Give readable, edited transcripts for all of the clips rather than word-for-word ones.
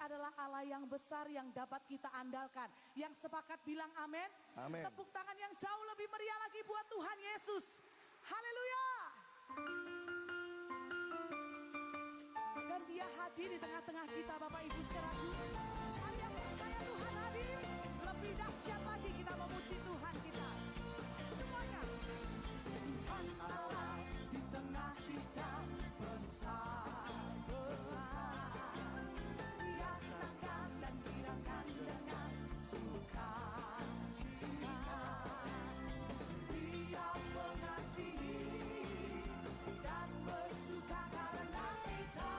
adalah Allah yang besar yang dapat kita andalkan. Yang sepakat bilang amin. Amin. Tepuk tangan yang jauh lebih meriah lagi buat Tuhan Yesus. Haleluya. Dan dia hadir di tengah-tengah kita Bapak Ibu saudaraku. Hari yang percaya Tuhan hadir. Lebih dahsyat lagi kita memuji Tuhan kita. Semuanya. Tuhan Allah di tengah kita besar, besar. Dia senangkan dan girakan dengan sukacita. Dia mengasihi dan bersuka karena kita.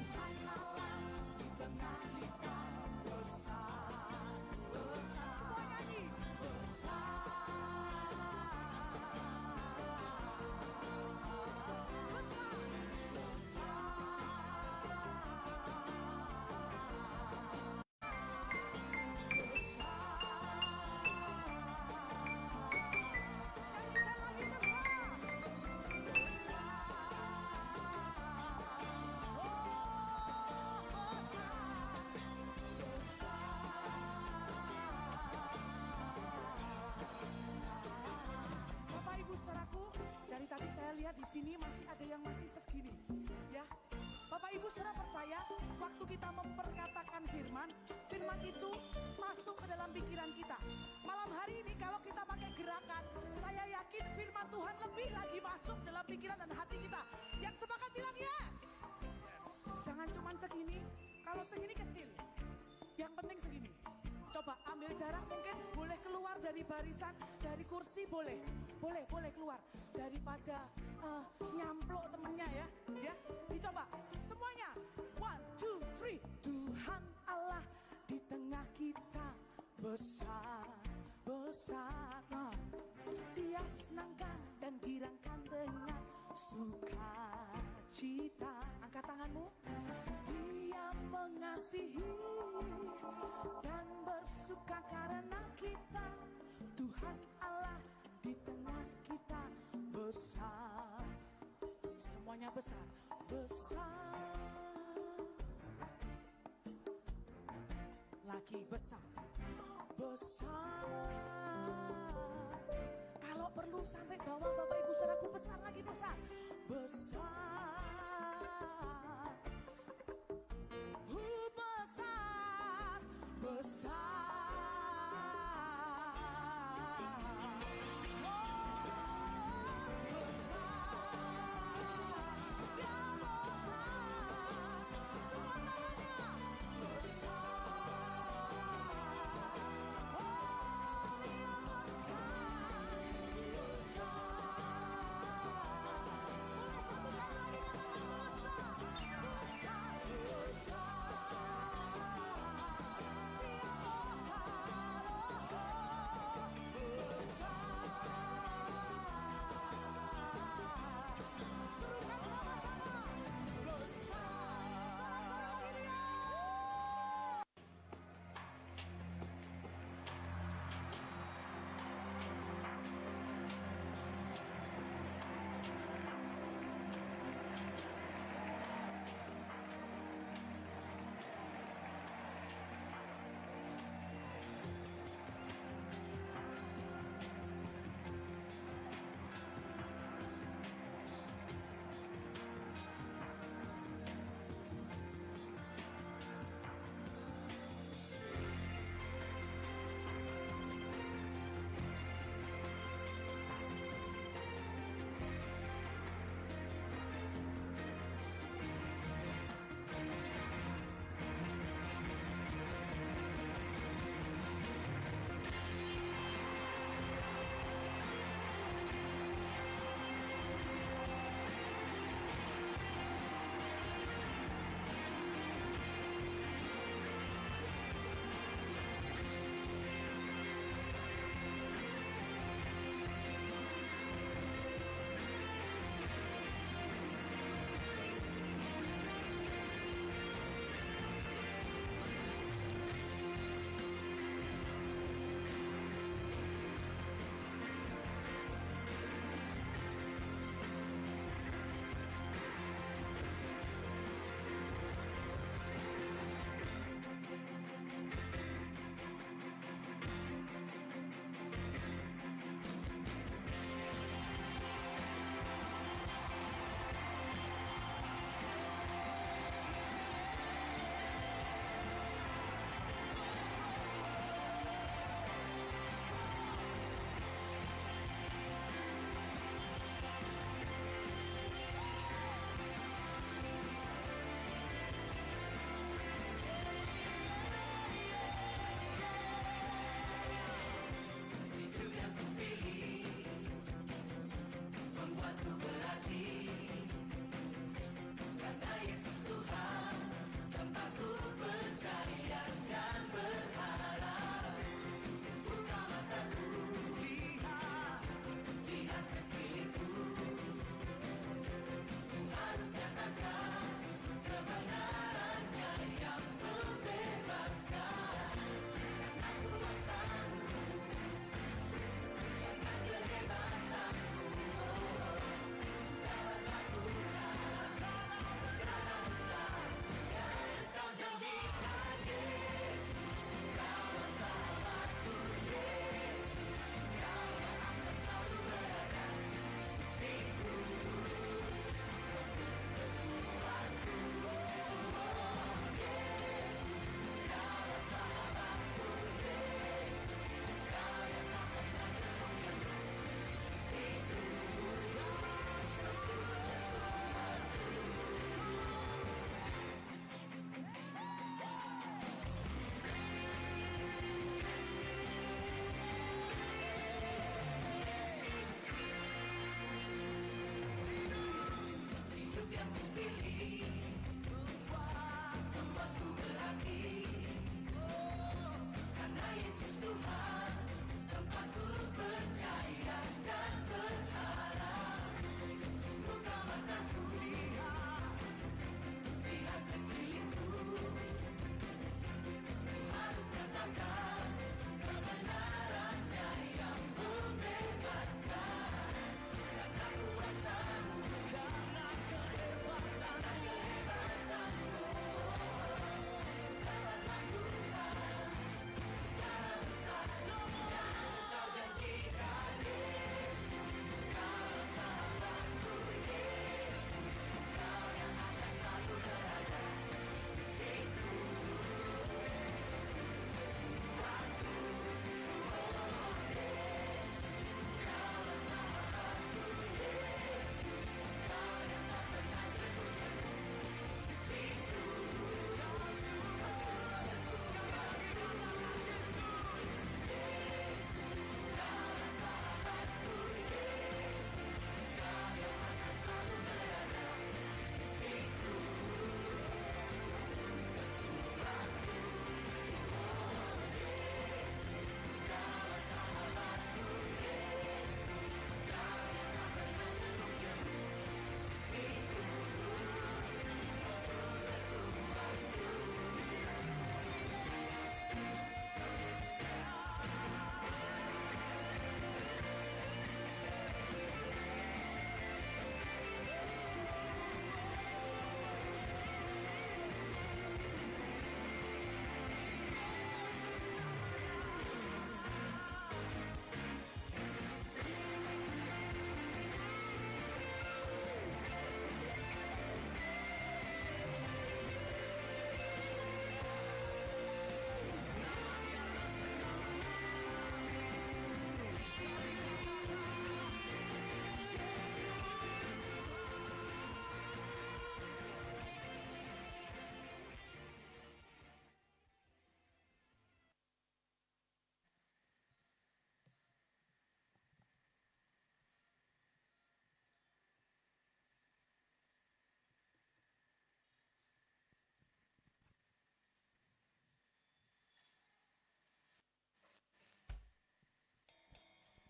Tuhan Allah di tengah kita besar, besar. Semua nyanyi besar. Dari tadi saya lihat di sini masih ada yang masih segini, ya. Bapak Ibu saudara percaya, waktu kita memperkatakan firman itu masuk ke dalam pikiran kita. Malam hari ini kalau kita pakai gerakan, saya yakin firman Tuhan lebih lagi masuk dalam pikiran dan hati kita. Yang sepakat bilang yes. Jangan cuman segini, kalau segini kecil. Yang penting segini. Coba ambil jarak, mungkin boleh keluar dari barisan, dari kursi boleh keluar daripada nyamplok temennya ya. Dicoba semuanya. 1, 2, 3. Tuhan Allah di tengah kita besar, besar. Dia senangkan dan girangkan dengan sukacita. Angkat tanganmu. Dia mengasihi dan bersuka karena kita. Tuhan Allah di tengah kita besar. Semuanya besar, besar. Lagi besar, besar. Kalau perlu sampai bawah Bapak Ibu saudaraku, besar lagi, besar, besar.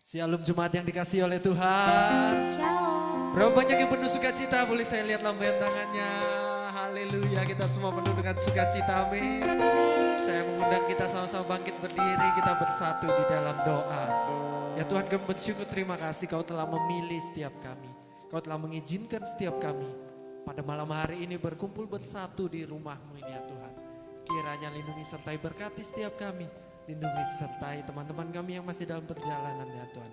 Shalom jemaat yang dikasihi oleh Tuhan. Shalom. Berapa banyak yang penuh sukacita? Boleh saya lihat lambaian tangannya. Haleluya, kita semua penuh dengan sukacita. Amin. Saya mengundang kita sama-sama bangkit berdiri, kita bersatu di dalam doa. Ya Tuhan, kami bersyukur, terima kasih Kau telah memilih setiap kami. Kau telah mengizinkan setiap kami pada malam hari ini berkumpul bersatu di rumah-Mu ini ya Tuhan. Kiranya lindungi sertai berkati setiap kami. Lindungi sertai teman-teman kami yang masih dalam perjalanan ya Tuhan.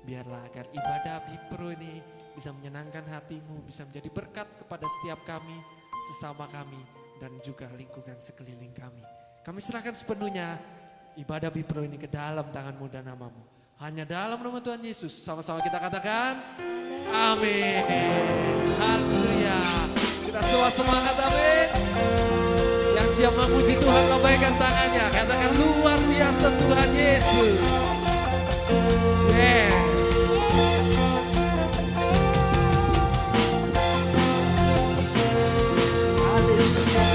Biarlah agar ibadah Bipro ini bisa menyenangkan hati-Mu, bisa menjadi berkat kepada setiap kami, sesama kami, dan juga lingkungan sekeliling kami. Kami serahkan sepenuhnya ibadah Bipro ini ke dalam tangan-Mu dan nama-Mu. Hanya dalam nama Tuhan Yesus, sama-sama kita katakan, amin. Haleluya. Kita semua semangat, amin. Yang siap memuji Tuhan, lambaikan tangannya. Katakan luar biasa Tuhan Yesus. Yes. Haleluya.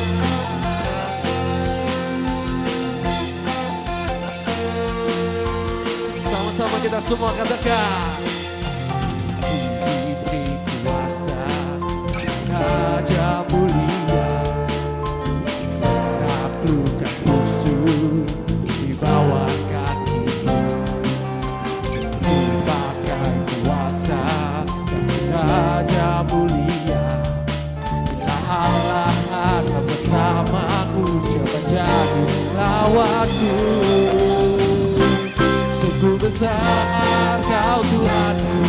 Sama-sama kita semua katakan. Diberi kuasa, Raja mulia. Bukan musuh di bawah kakinya, berbagai kuasa dan Raja mulia. Bila Allah ada bersamaku, siapa jadi lawanku? Sungguh besar Kau Tuhanku,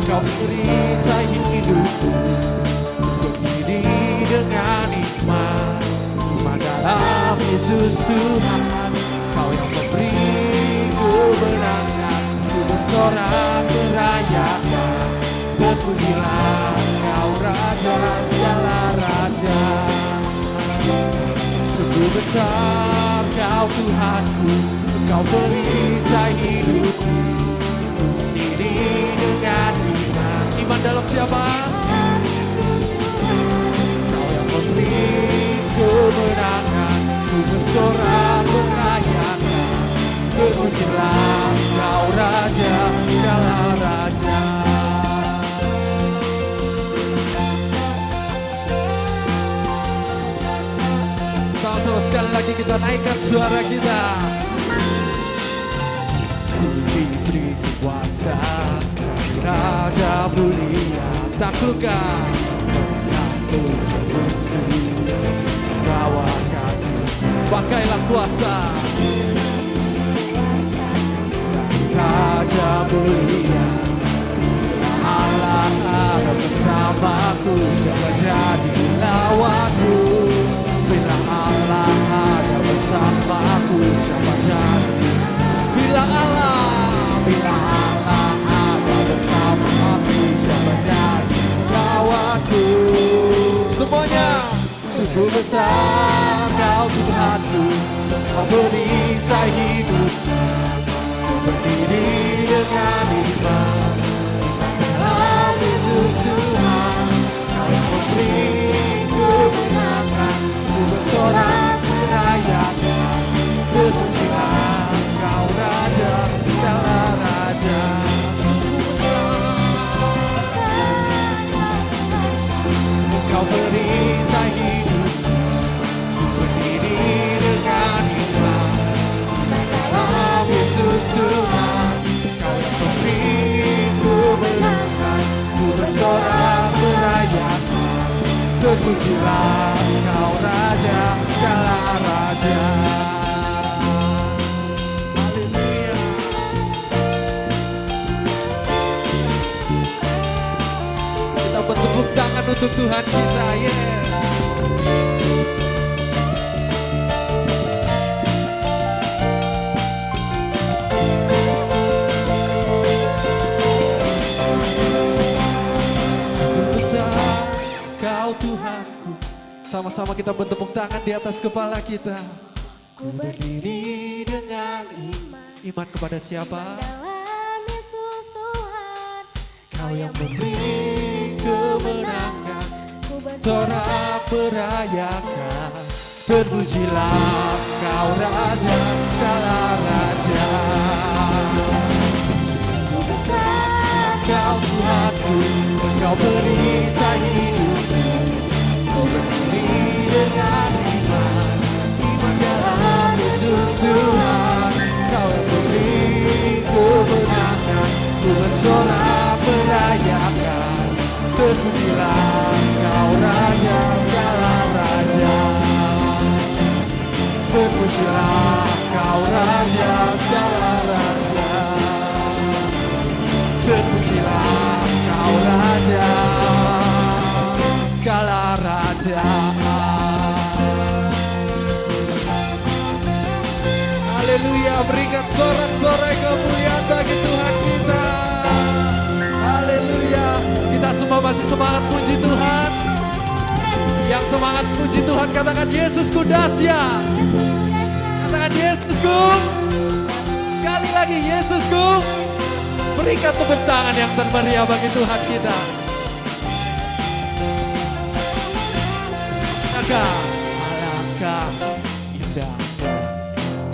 Kau perisai hidupku, berdiri dengan nikmat. Dalam Yesus Tuhan, Kau yang memberi kemenangan, ku bersorak merayakan, berpujilah Kau Raja segala Raja. Sungguh besar Kau Tuhanku, Kau perisai hidupku, diri dengan iman. Iman dalam siapa? bersorak merayakan, terpujilah Kau Raja, segala Raja. Sama-sama sekali lagi kita naikkan suara kita. Diberi kuasa dari Raja mulia, taklukkan menanggung musuh, bawakan pakailah kuasa dari Raja mulia. Allah ada bersamaku, siapa jadi lawanku? Bila Allah ada bersamaku, siapa jadi? Bila Allah ada bersamaku, siapa jadi lawanku? Semuanya, sungguh besar Kau Tuhanku, Kau beri saya hidup, ku berdiri dengan iman dalam Yesus Tuhan. Kau yang memberi kemenangan, ku bersorak merayakan, terpujilah Kau Raja, segala Raja. Sungguh besar Kau beri saya hidup, ku berdiri dengan iman dalam Yesus Tuhan. Kau yang memberi kemenangan, ku bersorak merayakan, terpujilah Kau Raja, segala Raja. Haleluya. Kita bertepuk tangan untuk Tuhan kita, yes. Kau Tuhanku, sama-sama kita bertepuk tangan di atas kepala kita. Ku berdiri dengan iman kepada siapa? Dalam Yesus Tuhan. Kau yang memberi kemenangan, Ku bersorak sorak merayakan, terpujilah Kau Raja, segala Raja. besar, Kau Tuhanku, Kau beri saya hidup, Kau berdiri dengan iman dalam Yesus Tuhan. Kau yang memberi kemenangan, ku bersorak merayakan, terpujilah Kau Raja, segala Raja. Terpujilah Kau Raja, segala Raja. Terpujilah Kau Raja, segala Raja. Haleluya, berikan sorak-sorai kemuliaan bagi Tuhan kita. Haleluya, kita semua masih semangat puji Tuhan. Yang semangat puji Tuhan katakan Yesusku dahsyat. Katakan Yesusku. Sekali lagi Yesusku. Berikan tepuk tangan yang termeriah bagi Tuhan kita. Alangkah indahnya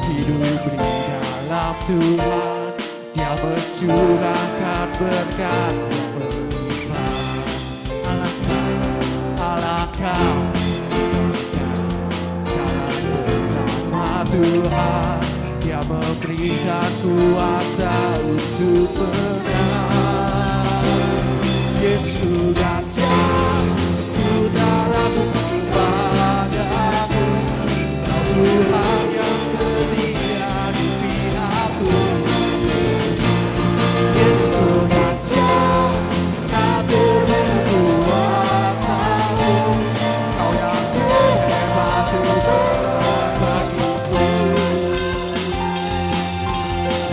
hidup di dalam Tuhan. Dia mencurahkan berkat yang berlimpah. Alangkah indahnya jalan bersama Tuhan. Dia memberikan kuasa untuk menang. Yesus dahsyat, ku tak ragu padamu. Kau Tuhan yang setia di pihakku. Yesus dahsyat, tak berkuasamu. Kau yang terhebat terbesar bagiku.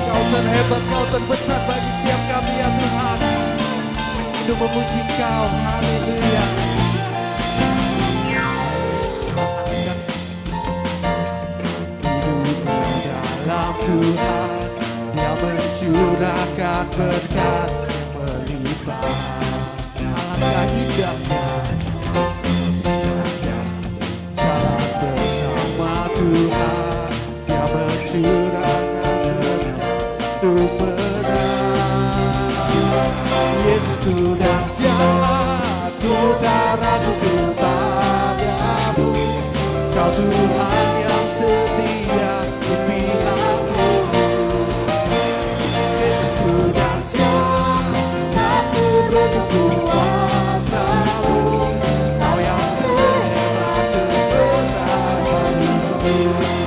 Kau terhebat, Kau terbesar bagi setiap kami ya Tuhan. Hidup memuji Kau, haleluya. Hidup di dalam Tuhan, Dia mencurahkan berkat yang melimpah. Alangkah indahnya jalan bersama Tuhan. Yesusku dahsyat, ku tak ragu kepadamu. Kau Tuhan yang setia di pihakku. Yesusku dahsyat, tak terbentuk kuasamu. Kau yang terhebat terbesar bagiku.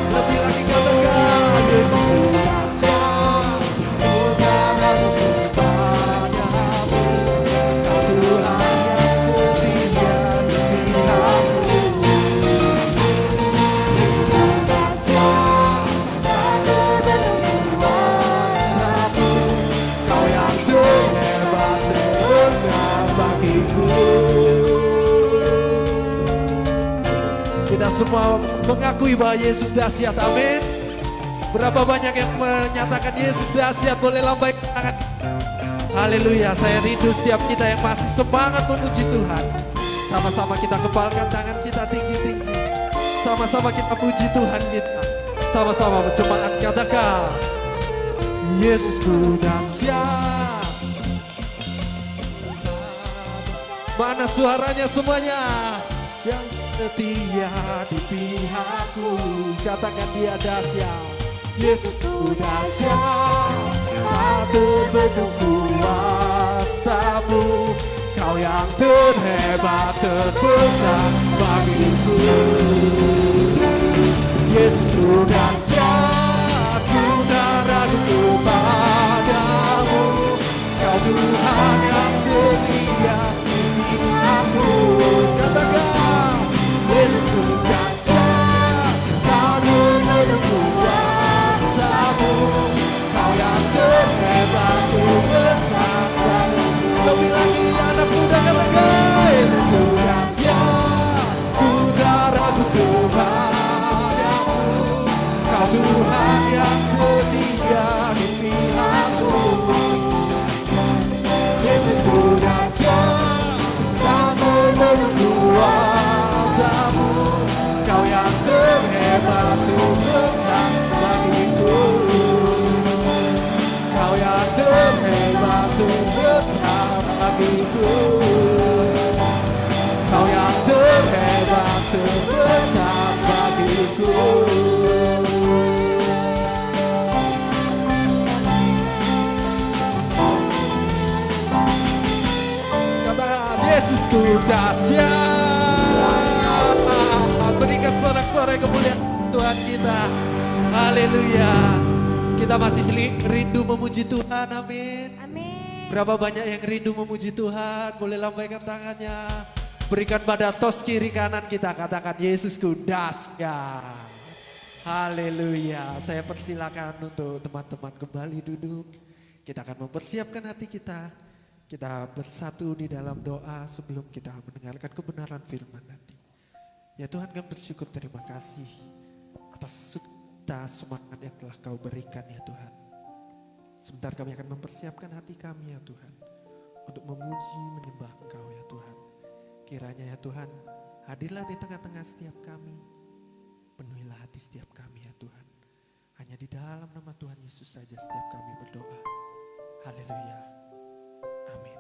Lebih lagi katakan, Yesusku dahsyat, ku tak ragu kepadamu. Kau Tuhan yang setia di pihakku. Yesusku dahsyat, tak terbentuk kuasamu. Kau yang terhebat terbentuk bagiku. Kita semua mengakui bahwa Yesus dahsyat, amin. Berapa banyak yang menyatakan Yesus dahsyat, boleh lambaikan tangan. Haleluya, saya rindu setiap kita yang masih semangat memuji Tuhan. Sama-sama kita kepalkan tangan kita tinggi-tinggi. Sama-sama kita puji Tuhan kita. Sama-sama berjemaat katakan, Yesusku dahsyat. Mana suaranya semuanya? Yang setia di pihakku, katakan dia dahsyat. Yesusku dahsyat, tak terbendung kuasamu. Kau yang terhebat terbesar bagiku. Yesusku dahsyat, ku tak ragu kepadamu. Kau Tuhan yang setia di pihakku. Katakan, Yesusku dahsyat, tak terbentuk kuasamu. Kau yang terhebat terbesar bagiku. Lebih lagi anak muda katakan, Yesusku dahsyat, ku tak ragu kepadamu. Kau Tuhan yang setia di pihakku. Yesusku dahsyat, tak terbentuk kuasamu. Kau yang terhebat terbesar bagiku. Kau yang terhebat terbesar bagiku. Kau yang terhebat terbesar bagiku. Katakan, Yesusku dahsyat. Berikan sorak-sorai kemuliaan Tuhan kita. Haleluya. Kita masih rindu memuji Tuhan, amin. Amin. Berapa banyak yang rindu memuji Tuhan, boleh lambaikan tangannya. Berikan pada tos kiri kanan kita, katakan Yesusku dahsyat. Haleluya. Saya persilakan untuk teman-teman kembali duduk. Kita akan mempersiapkan hati kita. Kita bersatu di dalam doa sebelum kita mendengarkan kebenaran firman nanti. Ya Tuhan, kami bersyukur, terima kasih atas sukacita semangat yang telah Kau berikan ya Tuhan. Sebentar kami akan mempersiapkan hati kami ya Tuhan, untuk memuji menyembah Engkau ya Tuhan. Kiranya ya Tuhan, hadirlah di tengah-tengah setiap kami. Penuhilah hati setiap kami ya Tuhan. Hanya di dalam nama Tuhan Yesus saja setiap kami berdoa. Haleluya. Amin.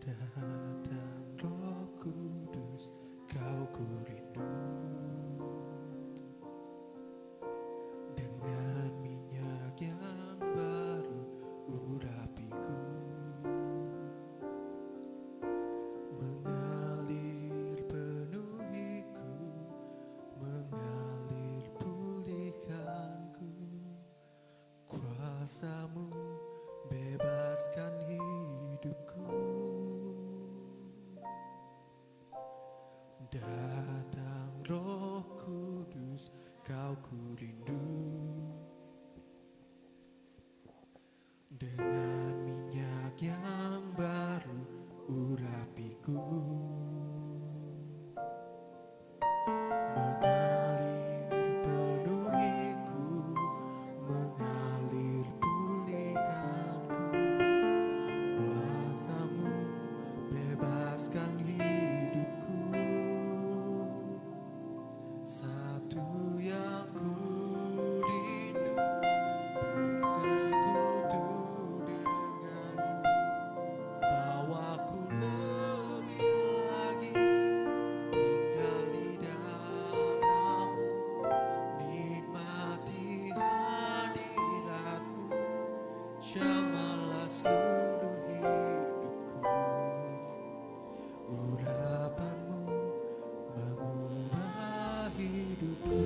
Datang Roh Kudus, Kau ku rindu. Dengan minyak yang baru urapiku, mengalir penuhiku, mengalir pulihkanku. Kuasa-Mu bebaskan hidupku. Datang Roh Kudus, Kau ku rindu. Dengan minyak yang baru urapiku, mengalir penuhiku, mengalir pulihkanku. bebaskan hidupku. Satu yang ku rindu, bersekutu denganmu, bawaku lebih lagi tinggal di dalammu, nikmati hadiratmu, jamalah seluruh hidupku. Urapanmu mengubah hidupku.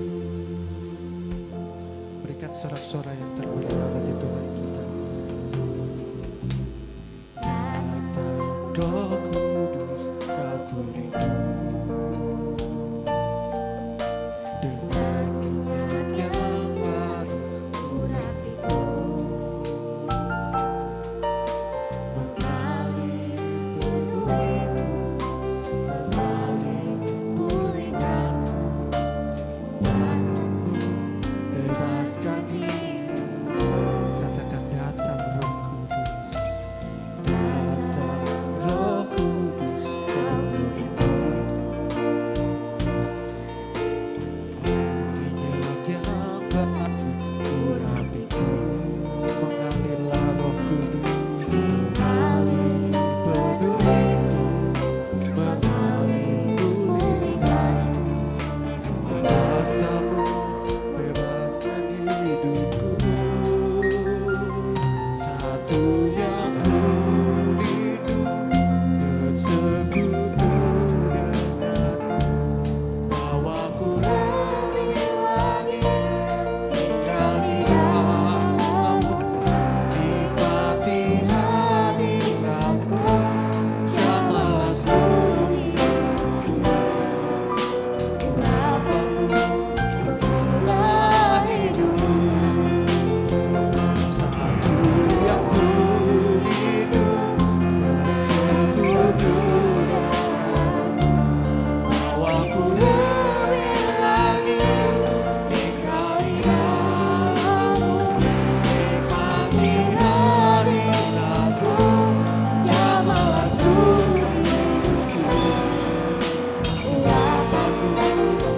Berikan sorak-sorai yang termeriah bagi Tuhan kita. Datang Roh Kudus, Kau ku rindu, dengan minyak yang baru urapiku, mengalir penuhiku, mengalir pulihkanku, datangmu bebaskan hidupku. Katakan datang Roh Kudus, datang Roh Kudus, Kau ku rindu, minyak yang baru urapiku, mengalirlah Roh Kudus, mengalir penuhiku, mengalir pulihkanku, kuasamu bebaskan hidupku. Satu yang ku rindu, bersekutu denganmu, bawaku lebih lagi tinggal di dalammu, nikmati hadiratmu, jamalah seluruh hidupku. Urapanmu mengubah hidupku. Satu yang ku rindu, bersekutu denganmu, bawaku lebih lagi tinggal di dalammu, nikmati hadiratmu, jamalah seluruh hidupku. Urapanmu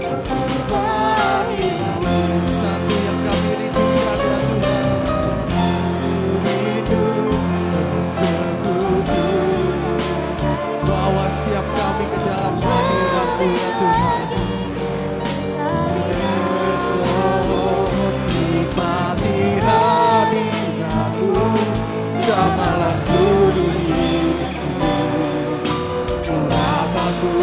mengubah hidupku. Satu yang kami rindukan ya Tuhan, rindu bersekutu, bawa setiap kami ke dalam hadirat-Mu ya Tuhan. Yes Lord, nikmati hadirat-Mu, jamalah seluruh hidupku. Urapanmu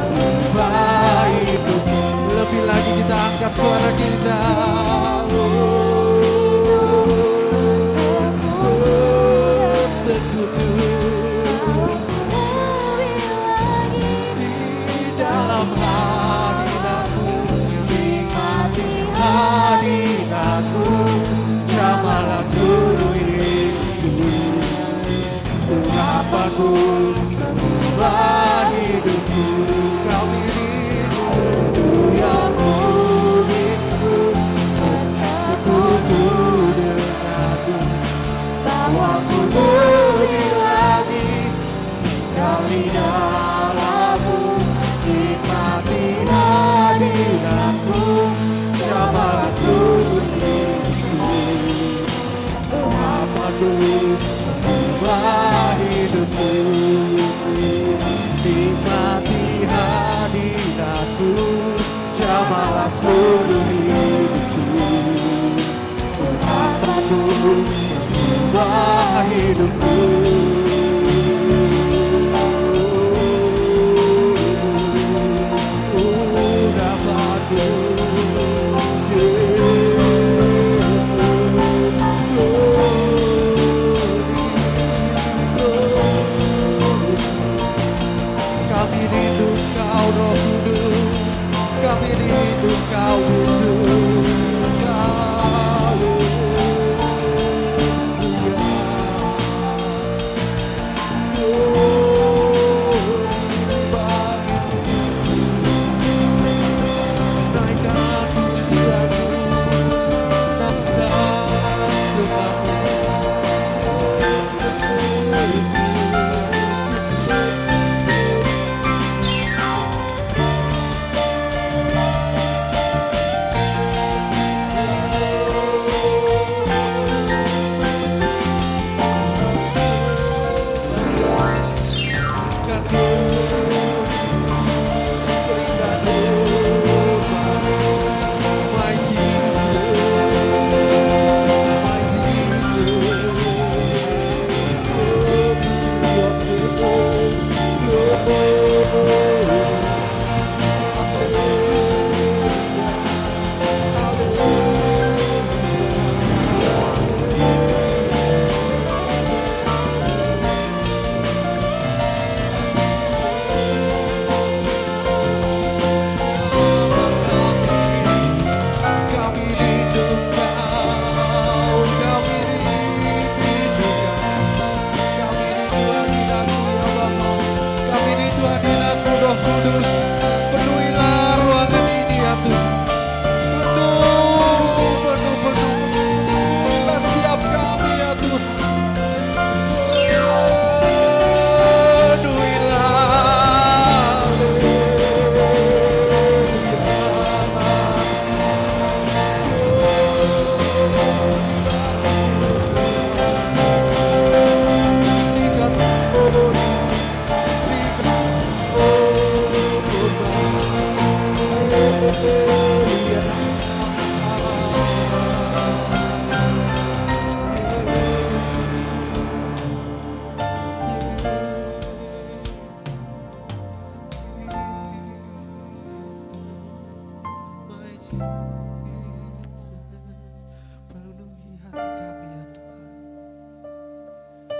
mengubah hidupku. Lebih lagi kita angkat suara kita. Bersekutu di dalam hadirat-Mu, nikmati hadirat-Mu, jamalah seluruh hidupku. Urapanmu mengubah hidupku. Kami rindu yang ku rindu, bersekutu denganmu, bawaku lebih lagi tinggal di dalammu, nikmati hadiratmu, jamalah seluruh hidupku. Urapanmu mengubah hidupku, nikmati hadiratmu, jamalah seluruh hidupku. Urapanmu mengubah hidupku.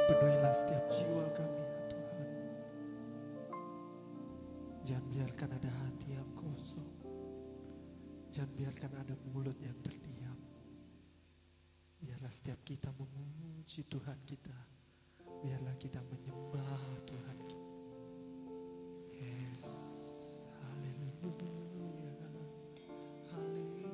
Penuhilah setiap jiwa kami ya Tuhan. Jangan biarkan ada hati yang kosong. Jangan biarkan ada mulut yang terdiam. Biarlah setiap kita memuji Tuhan kita. Biarlah kita menyembah Tuhan kita. Yes. Haleluya. Haleluya.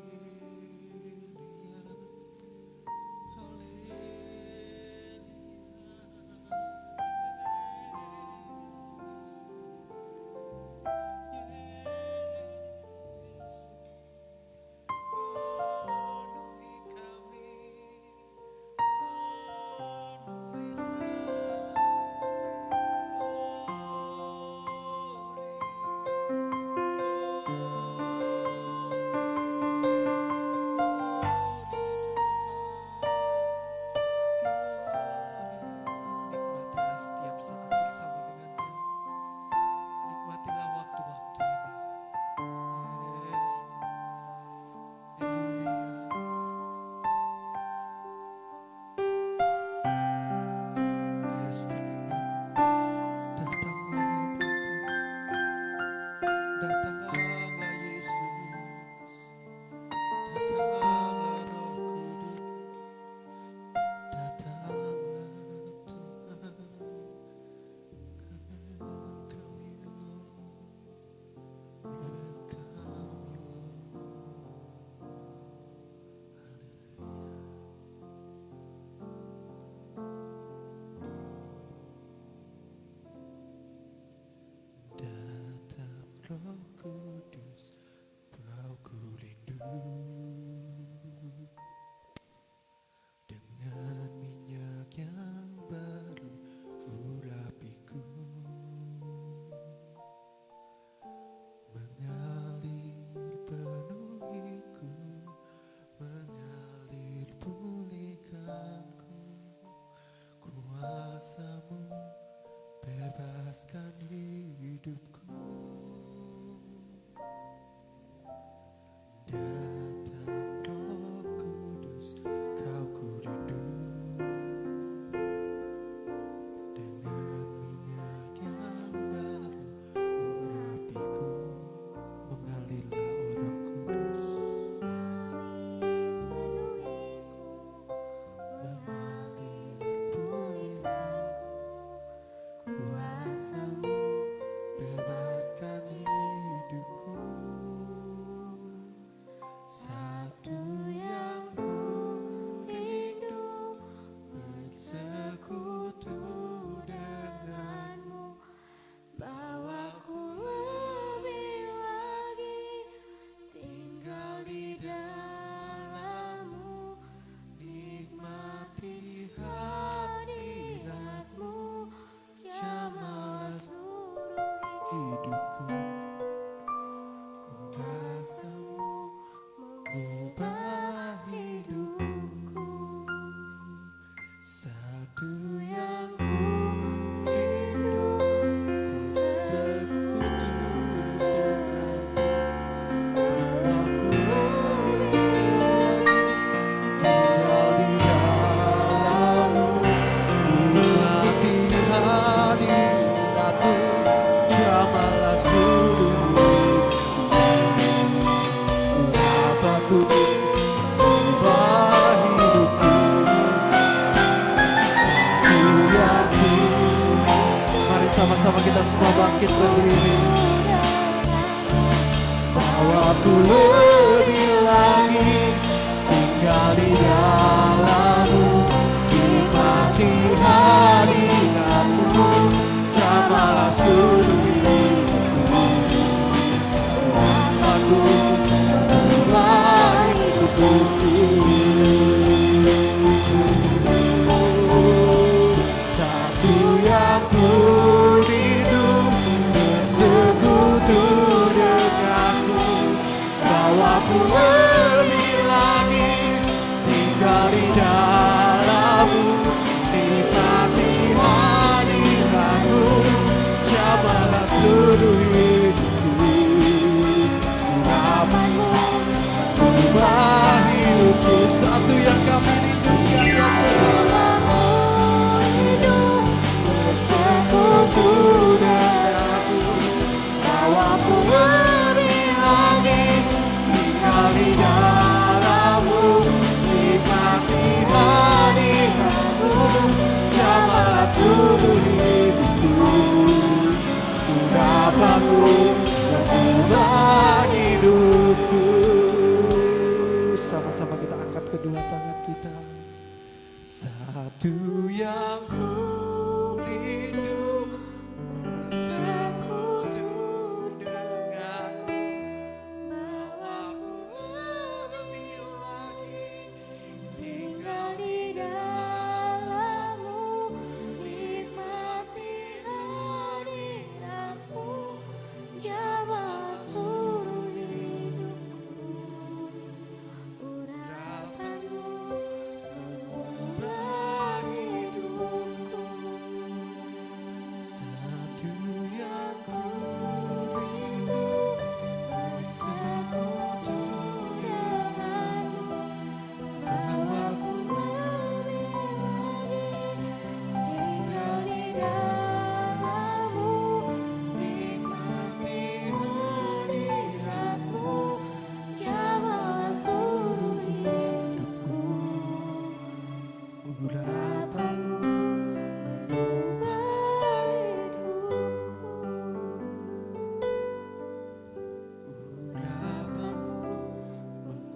Nikmatilah setiap saat bersama dengan Dia. Nikmatilah waktu-waktu ini. Yes. Haleluya. Yes, Tuhan. Datanglah Bapa. Datanglah Yesus. Datanglah Roh Kudus. Datanglah Tuhan. Kami datang Roh Kudus, Bauku rindu dengan minyak yang baru urapiku, mengalir penuhiku, mengalir pulihkanku, kuasa-Mu bebaskan hidupku. Datang Roh Kudus, Kau ku rindu dengan minyak yang baru urapiku, mengalirlah oh Roh Kudus, mengalir pulihkanku, kuasa-Mu bebaskan semua bangkit berdiri. Bahwa aku lebih lagi tinggal di dalam-Mu, nikmati hadirat-Mu, jamalah seluruh hidupku. Aku mulai hidupku. Satu yang ku rindu bersekutu denganmu, bawaku lebih lagi tinggal di dalam-Mu, nikmati hadirat-Mu, jamalah seluruh hidupku. Urapan-Mu ubah hidupku, satu yang kami rindukan ya Tuhan. Bersekutu denganmu, bawaku lebih lagi tinggal di dalam-Mu, nikmati hadirat-Mu, jamalah seluruh hidupku. Urapan-Mu mengubah hidupku. Sama-sama kita angkat kedua tangan kita. Satu yang ku rindu bersekutu denganmu, bawaku lebih lagi tinggal di dalam-Mu, nikmati hadirat-Mu, jamalah seluruh hidupku. Urapan-Mu mengubah hidupku. Satu yang ku rindu bersekutu Denganmu, bawaku lebih lagi tinggal di dalam-Mu, nikmati hadirat-Mu, jamalah seluruh hidupku. urapan-Mu Mengubah hidupku. urapan-Mu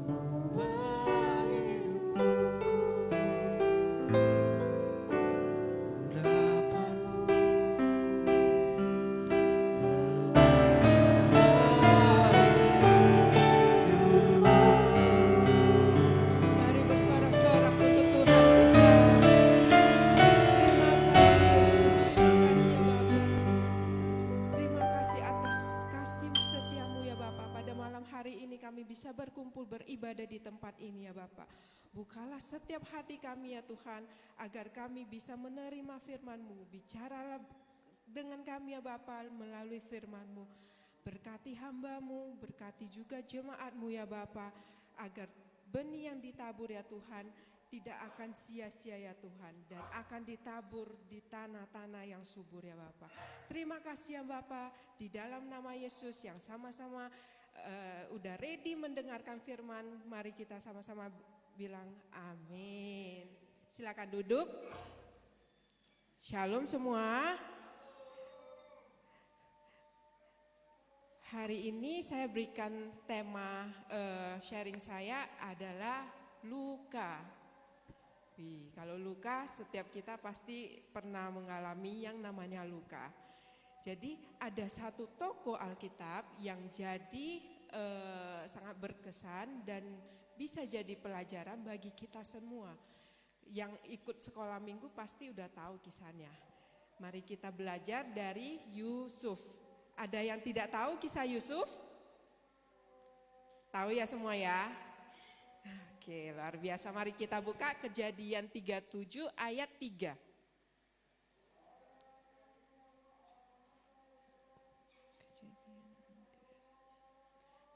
mengubah hidupku. Urapan-Mu Mari bersorak-sorak untuk Tuhan kita. Terima kasih Yesus, terima kasih ya Bapa. Terima kasih atas kasih setiamu ya Bapa. Pada malam hari ini kami bisa berkumpul beribadah di tempat ini ya Bapa. Bukalah setiap hati kami ya Tuhan, agar kami bisa menerima firman-Mu. Bicaralah dengan kami ya Bapa melalui firman-Mu. Berkati hamba-Mu, berkati juga jemaat-Mu ya Bapa, agar benih yang ditabur ya Tuhan tidak akan sia-sia ya Tuhan, dan akan ditabur di tanah-tanah yang subur ya Bapa. Terima kasih ya Bapa, di dalam nama Yesus yang sama-sama udah ready mendengarkan firman, mari kita sama-sama bilang amin. Silakan duduk. Shalom semua. Hari ini saya berikan tema sharing saya adalah luka. Kalau luka, setiap kita pasti pernah mengalami yang namanya luka. Jadi ada satu tokoh Alkitab yang jadi sangat berkesan dan bisa jadi pelajaran bagi kita semua. Yang ikut sekolah minggu pasti udah tahu kisahnya. Mari kita belajar dari Yusuf. Ada yang tidak tahu kisah Yusuf? Tahu ya semua ya? Oke, luar biasa. Mari kita buka Kejadian 37 ayat 3.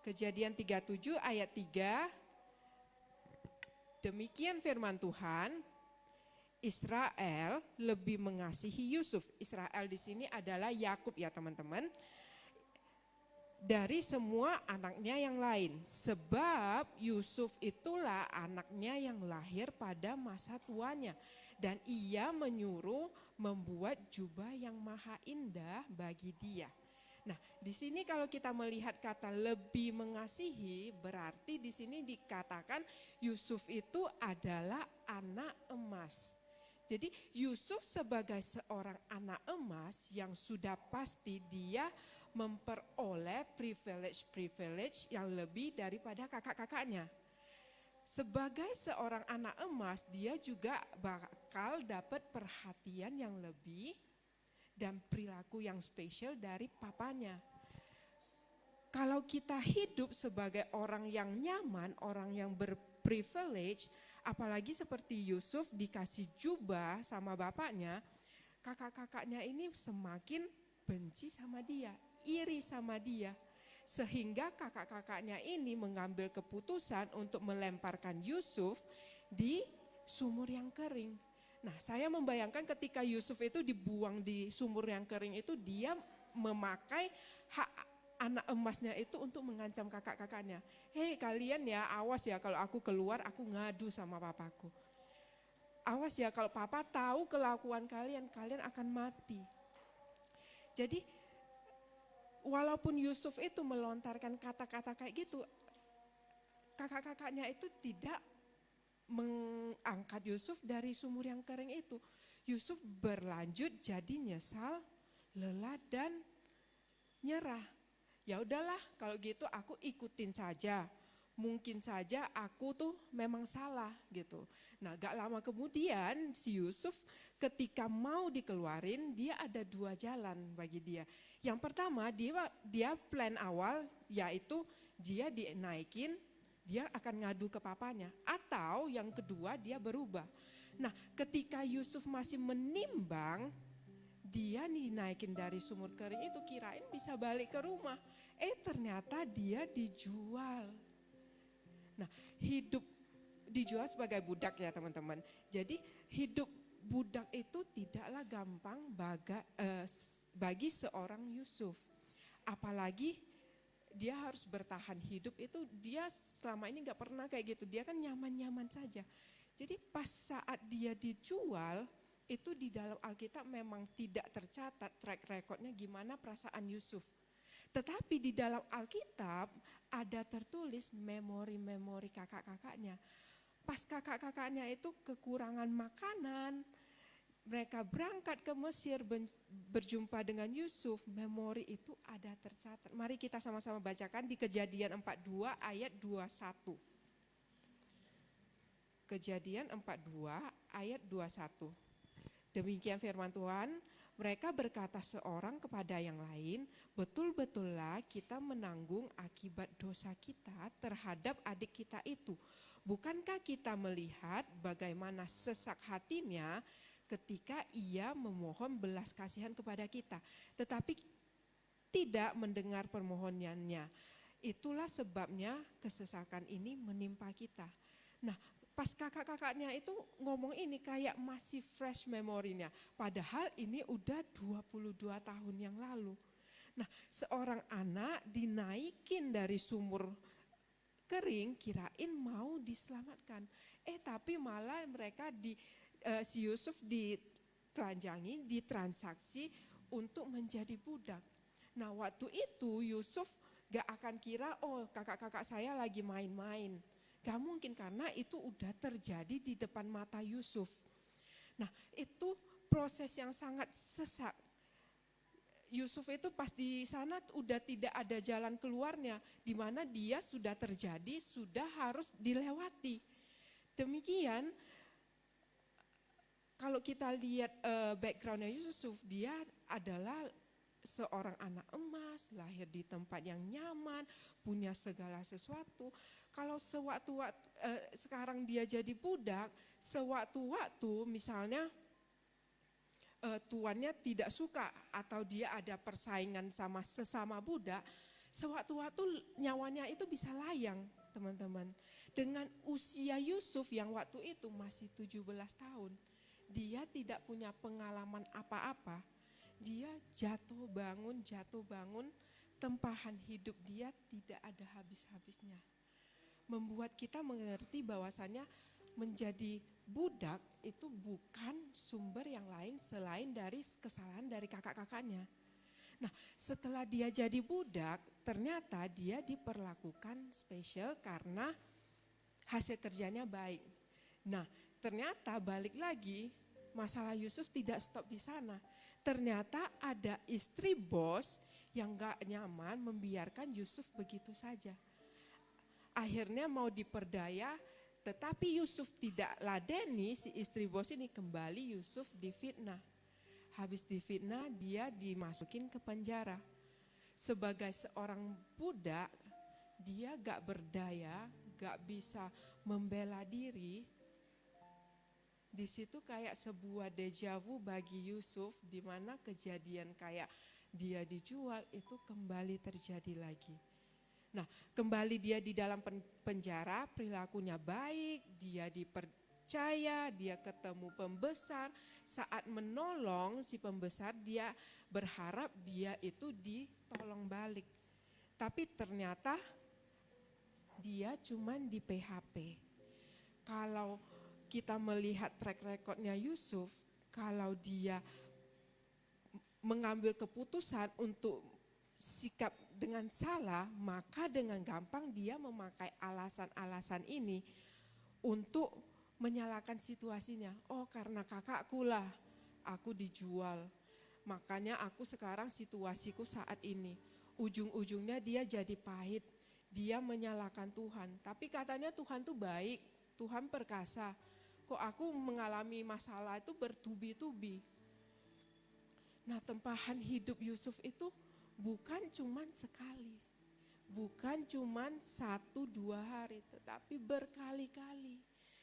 Kejadian 37 ayat 3. Demikian firman Tuhan, Israel lebih mengasihi Yusuf. Israel di sini adalah Yakub ya teman-teman. Dari semua anaknya yang lain. Sebab Yusuf itulah anaknya yang lahir pada masa tuanya. Dan ia menyuruh membuat jubah yang maha indah bagi dia. Nah, di sini kalau kita melihat kata lebih mengasihi, berarti di sini dikatakan Yusuf itu adalah anak emas. Jadi Yusuf sebagai seorang anak emas yang sudah pasti dia memperoleh privilege yang lebih daripada kakak-kakaknya. Sebagai seorang anak emas, dia juga bakal dapat perhatian yang lebih dan perilaku yang spesial dari papanya. Kalau kita hidup sebagai orang yang nyaman, orang yang berprivilege, apalagi seperti Yusuf dikasih jubah sama bapaknya, kakak-kakaknya ini semakin benci sama dia, iri sama dia. Sehingga kakak-kakaknya ini mengambil keputusan untuk melemparkan Yusuf di sumur yang kering. Nah, saya membayangkan ketika Yusuf itu dibuang di sumur yang kering itu, dia memakai hak anak emasnya itu untuk mengancam kakak-kakaknya. Hei kalian ya, awas ya kalau aku keluar aku ngadu sama papaku. Awas ya kalau papa tahu kelakuan kalian, kalian akan mati. Jadi walaupun Yusuf itu melontarkan kata-kata kayak gitu, kakak-kakaknya itu tidak mengangkat Yusuf dari sumur yang kering itu. Yusuf berlanjut jadi nyesal, lelah dan nyerah. Ya udahlah kalau gitu aku ikutin saja. Mungkin saja aku tuh memang salah gitu. Nah gak lama kemudian si Yusuf ketika mau dikeluarin, dia ada dua jalan bagi dia. Yang pertama dia plan awal yaitu dia dinaikin, dia akan ngadu ke papanya. Atau yang kedua dia berubah. Nah ketika Yusuf masih menimbang, dia dinaikin dari sumur kering itu kirain bisa balik ke rumah. Ternyata dia dijual. Nah hidup dijual sebagai budak ya teman-teman. Jadi hidup budak itu tidaklah gampang bagi seorang Yusuf. Apalagi dia harus bertahan hidup itu, dia selama ini gak pernah kayak gitu. Dia kan nyaman-nyaman saja. Jadi pas saat dia dijual, itu di dalam Alkitab memang tidak tercatat track recordnya gimana perasaan Yusuf. Tetapi di dalam Alkitab ada tertulis memori-memori kakak-kakaknya. Pas kakak-kakaknya itu kekurangan makanan, mereka berangkat ke Mesir berjumpa dengan Yusuf, memori itu ada tercatat. Mari kita sama-sama bacakan di Kejadian 42 ayat 21. Kejadian 42 ayat 21. Demikian firman Tuhan, mereka berkata seorang kepada yang lain, betul-betullah kita menanggung akibat dosa kita terhadap adik kita itu. Bukankah kita melihat bagaimana sesak hatinya ketika ia memohon belas kasihan kepada kita, tetapi tidak mendengar permohonannya. Itulah sebabnya kesesakan ini menimpa kita. Nah, pas kakak-kakaknya itu ngomong ini kayak masih fresh memorinya. Padahal ini udah 22 tahun yang lalu. Nah seorang anak dinaikin dari sumur kering kirain mau diselamatkan. Tapi malah mereka si Yusuf ditelanjangi, ditransaksi untuk menjadi budak. Nah waktu itu Yusuf gak akan kira kakak-kakak saya lagi main-main. Gak mungkin karena itu udah terjadi di depan mata Yusuf. Nah itu proses yang sangat sesak. Yusuf itu pas di sana udah tidak ada jalan keluarnya. Di mana dia sudah terjadi, sudah harus dilewati. Demikian kalau kita lihat backgroundnya Yusuf, dia adalah seorang anak emas, lahir di tempat yang nyaman, punya segala sesuatu. Kalau sewaktu-waktu sekarang dia jadi budak, sewaktu-waktu misalnya tuannya tidak suka atau dia ada persaingan sama sesama budak, sewaktu-waktu nyawanya itu bisa layang, teman-teman. Dengan usia Yusuf yang waktu itu masih 17 tahun, dia tidak punya pengalaman apa-apa. Dia jatuh bangun, tempahan hidup dia tidak ada habis-habisnya. Membuat kita mengerti bahwasannya menjadi budak itu bukan sumber yang lain selain dari kesalahan dari kakak-kakaknya. Nah, setelah dia jadi budak, ternyata dia diperlakukan spesial karena hasil kerjanya baik. Nah, ternyata balik lagi, masalah Yusuf tidak stop di sana. Ternyata ada istri bos yang gak nyaman membiarkan Yusuf begitu saja. Akhirnya mau diperdaya, tetapi Yusuf tidak ladeni, si istri bos ini kembali Yusuf difitnah. Habis difitnah dia dimasukin ke penjara. Sebagai seorang budak, dia gak berdaya, gak bisa membela diri. Di situ kayak sebuah deja vu bagi Yusuf, di mana kejadian kayak dia dijual itu kembali terjadi lagi. Nah, kembali dia di dalam penjara, perilakunya baik, dia dipercaya, dia ketemu pembesar. Saat menolong si pembesar, dia berharap dia itu ditolong balik. Tapi ternyata dia cuman di PHP. Kalau kita melihat track recordnya Yusuf, kalau dia mengambil keputusan untuk sikap dengan salah, maka dengan gampang dia memakai alasan-alasan ini untuk menyalahkan situasinya. Oh, karena kakakku lah aku dijual, makanya aku sekarang situasiku saat ini. Ujung-ujungnya dia jadi pahit, dia menyalahkan Tuhan. Tapi katanya Tuhan tuh baik, Tuhan perkasa. Kok aku mengalami masalah itu bertubi-tubi. Nah, tempahan hidup Yusuf itu bukan cuman sekali, bukan cuman 1-2 hari, tetapi berkali-kali,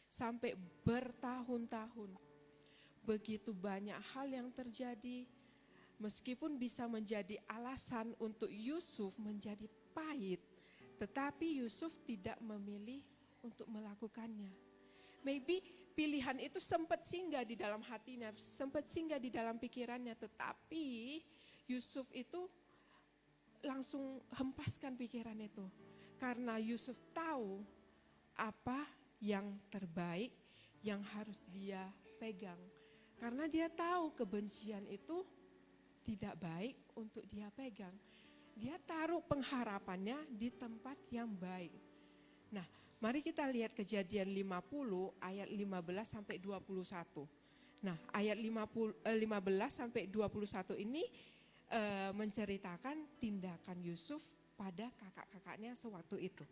sampai bertahun-tahun. Begitu banyak hal yang terjadi, meskipun bisa menjadi alasan untuk Yusuf menjadi pahit, tetapi Yusuf tidak memilih untuk melakukannya. Maybe pilihan itu sempat singgah di dalam hatinya, sempat singgah di dalam pikirannya, tetapi Yusuf itu langsung hempaskan pikiran itu. Karena Yusuf tahu apa yang terbaik yang harus dia pegang. Karena dia tahu kebencian itu tidak baik untuk dia pegang. Dia taruh pengharapannya di tempat yang baik. Nah, mari kita lihat Kejadian 50 ayat 15 sampai 21. Nah, ayat 15 sampai 21 ini menceritakan tindakan Yusuf pada kakak-kakaknya sewaktu itu.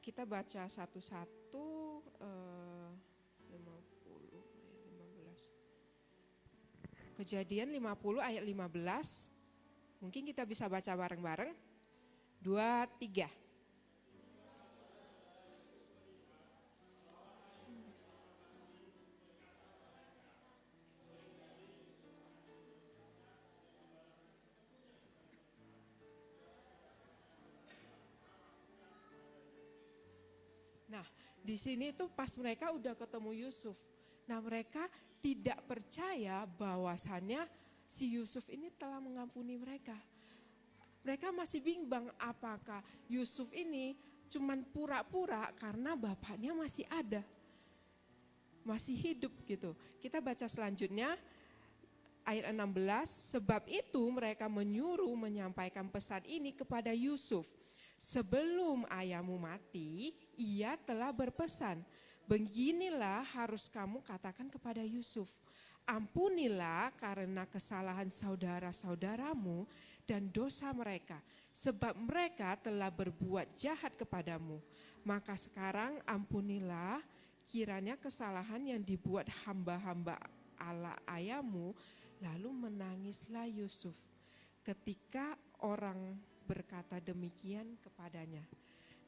Kita baca satu-satu 50 ayat 15. Kejadian 50 ayat 15. Mungkin kita bisa baca bareng-bareng. 2, 3. Nah, di sini tuh pas mereka udah ketemu Yusuf. Nah, mereka tidak percaya bahwasannya si Yusuf ini telah mengampuni mereka. Mereka masih bimbang apakah Yusuf ini cuman pura-pura karena bapaknya masih ada. Masih hidup gitu. Kita baca selanjutnya ayat 16, sebab itu mereka menyuruh menyampaikan pesan ini kepada Yusuf. Sebelum ayahmu mati, ia telah berpesan, beginilah harus kamu katakan kepada Yusuf, ampunilah karena kesalahan saudara-saudaramu dan dosa mereka, sebab mereka telah berbuat jahat kepadamu. Maka sekarang ampunilah kiranya kesalahan yang dibuat hamba-hamba Allah ayahmu. Lalu menangislah Yusuf ketika orang berkata demikian kepadanya.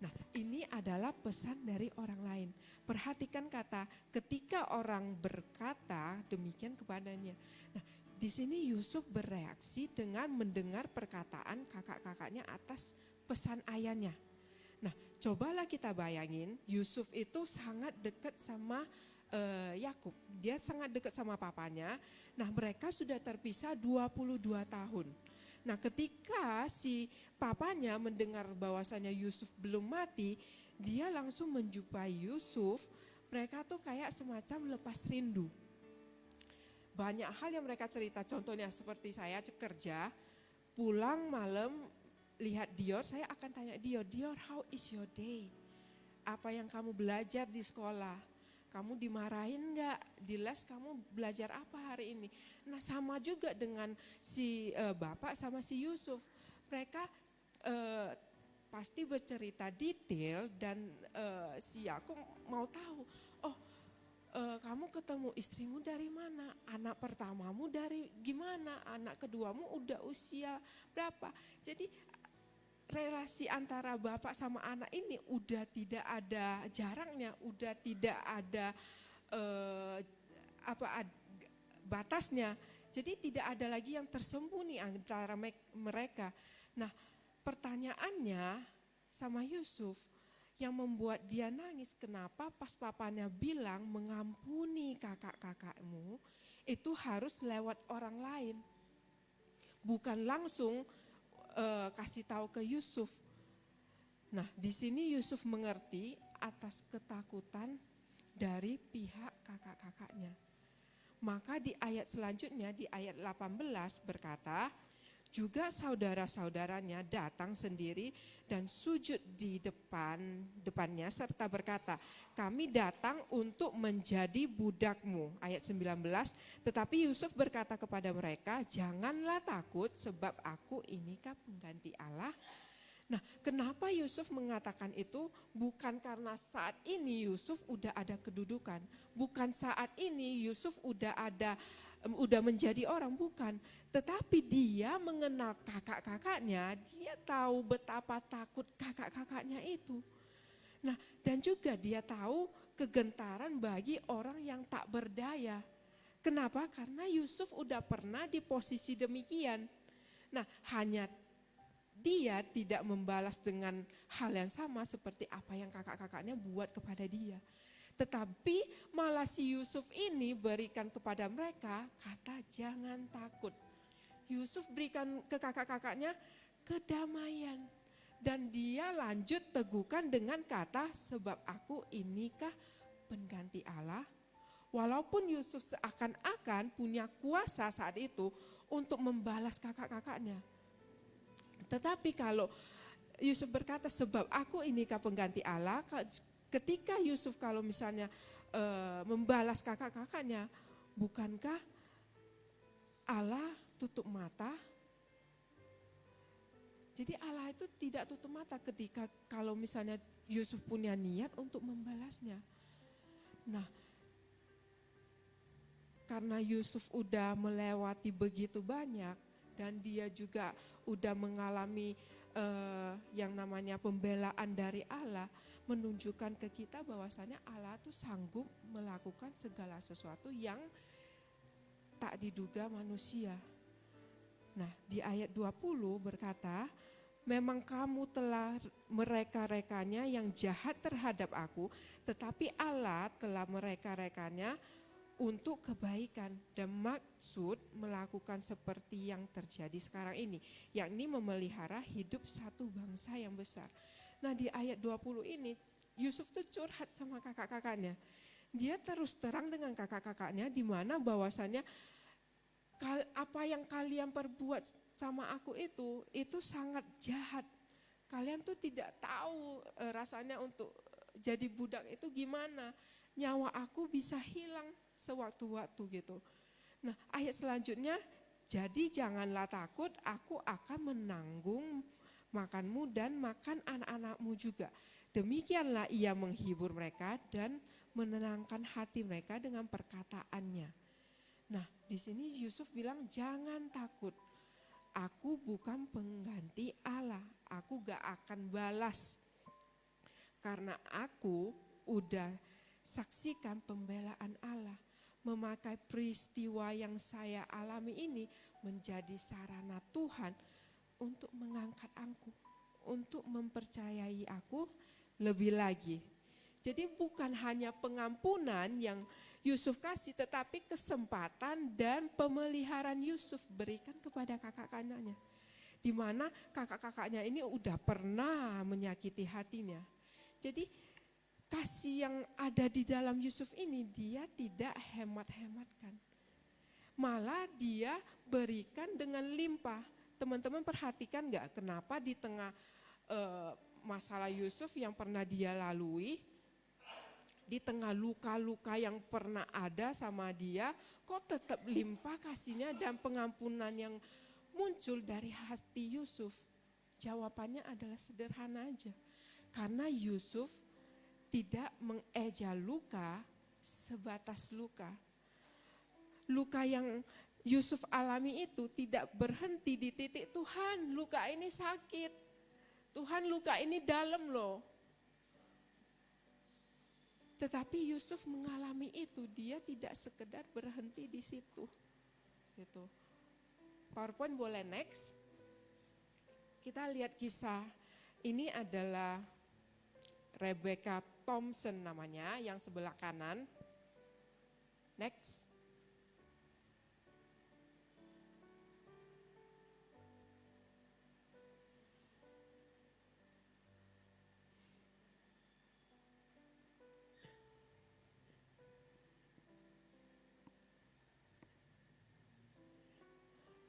Nah, ini adalah pesan dari orang lain. Perhatikan kata ketika orang berkata demikian kepadanya. Nah, di sini Yusuf bereaksi dengan mendengar perkataan kakak-kakaknya atas pesan ayahnya. Nah, cobalah kita bayangin Yusuf itu sangat dekat sama Yakub. Dia sangat dekat sama papanya. Nah, mereka sudah terpisah 22 tahun. Nah, ketika si papanya mendengar bahwasanya Yusuf belum mati, dia langsung menjumpai Yusuf, mereka tuh kayak semacam lepas rindu. Banyak hal yang mereka cerita, contohnya seperti saya kerja, pulang malam lihat Dior, saya akan tanya Dior, how is your day? Apa yang kamu belajar di sekolah? Kamu dimarahin enggak? Di les kamu belajar apa hari ini? Nah sama juga dengan si Bapak sama si Yusuf. Mereka pasti bercerita detail dan si Yakub mau tahu, kamu ketemu istrimu dari mana? Anak pertamamu dari gimana? Anak keduamu udah usia berapa? Jadi relasi antara bapak sama anak ini udah tidak ada jaraknya, udah tidak ada batasnya. Jadi tidak ada lagi yang tersembunyi antara mereka. Nah, pertanyaannya sama Yusuf yang membuat dia nangis, kenapa pas papanya bilang mengampuni kakak-kakakmu itu harus lewat orang lain. Bukan langsung kasih tahu ke Yusuf. Nah, di sini Yusuf mengerti atas ketakutan dari pihak kakak-kakaknya. Maka di ayat selanjutnya, di ayat 18 berkata, juga saudara-saudaranya datang sendiri dan sujud di depannya serta berkata, kami datang untuk menjadi budakmu. Ayat 19, tetapi Yusuf berkata kepada mereka, janganlah takut sebab aku inikah pengganti Allah. Nah, kenapa Yusuf mengatakan itu? Bukan karena saat ini Yusuf udah ada kedudukan, bukan saat ini Yusuf udah menjadi orang, bukan. Tetapi dia mengenal kakak-kakaknya, dia tahu betapa takut kakak-kakaknya itu. Nah, dan juga dia tahu kegentaran bagi orang yang tak berdaya. Kenapa? Karena Yusuf udah pernah di posisi demikian. Nah, hanya dia tidak membalas dengan hal yang sama seperti apa yang kakak-kakaknya buat kepada dia. Tetapi malah si Yusuf ini berikan kepada mereka kata jangan takut. Yusuf berikan ke kakak-kakaknya kedamaian. Dan dia lanjut teguhkan dengan kata sebab aku inikah pengganti Allah. Walaupun Yusuf seakan-akan punya kuasa saat itu untuk membalas kakak-kakaknya. Tetapi kalau Yusuf berkata sebab aku inikah pengganti Allah, ketika Yusuf kalau misalnya membalas kakak-kakaknya, bukankah Allah tutup mata? Jadi Allah itu tidak tutup mata ketika kalau misalnya Yusuf punya niat untuk membalasnya. Nah, karena Yusuf udah melewati begitu banyak dan dia juga udah mengalami yang namanya pembelaan dari Allah, menunjukkan ke kita bahwasanya Allah itu sanggup melakukan segala sesuatu yang tak diduga manusia. Nah, di ayat 20 berkata, memang kamu telah mereka-rekanya yang jahat terhadap aku, tetapi Allah telah mereka-rekanya untuk kebaikan dan maksud melakukan seperti yang terjadi sekarang ini, yakni memelihara hidup satu bangsa yang besar. Nah, di ayat 20 ini Yusuf tuh curhat sama kakak-kakaknya. Dia terus terang dengan kakak-kakaknya di mana bahwasannya apa yang kalian perbuat sama aku itu sangat jahat. Kalian tuh tidak tahu rasanya untuk jadi budak itu gimana. Nyawa aku bisa hilang sewaktu-waktu gitu. Nah, ayat selanjutnya, jadi janganlah takut, aku akan menanggung makanmu dan makan anak-anakmu juga. Demikianlah ia menghibur mereka dan menenangkan hati mereka dengan perkataannya. Nah, di sini Yusuf bilang jangan takut. Aku bukan pengganti Allah. Aku gak akan balas. Karena aku udah saksikan pembelaan Allah. Memakai peristiwa yang saya alami ini menjadi sarana Tuhan untuk mengangkat aku. Untuk mempercayai aku lebih lagi. Jadi bukan hanya pengampunan yang Yusuf kasih, tetapi kesempatan dan pemeliharaan Yusuf berikan kepada kakak-kakaknya. Di mana kakak-kakaknya ini udah pernah menyakiti hatinya. Jadi kasih yang ada di dalam Yusuf ini dia tidak hemat-hematkan. Malah dia berikan dengan limpah. Teman-teman perhatikan gak kenapa di tengah masalah Yusuf yang pernah dia lalui, di tengah luka-luka yang pernah ada sama dia, kok tetap limpah kasihnya dan pengampunan yang muncul dari hati Yusuf? Jawabannya adalah sederhana aja. Karena Yusuf tidak mengeja luka sebatas luka. Luka yang Yusuf alami itu tidak berhenti di titik Tuhan, luka ini sakit. Tuhan, luka ini dalam loh. Tetapi Yusuf mengalami itu, dia tidak sekedar berhenti di situ. Gitu. PowerPoint boleh next. Kita lihat kisah, ini adalah Rebecca Thompson namanya, yang sebelah kanan. Next.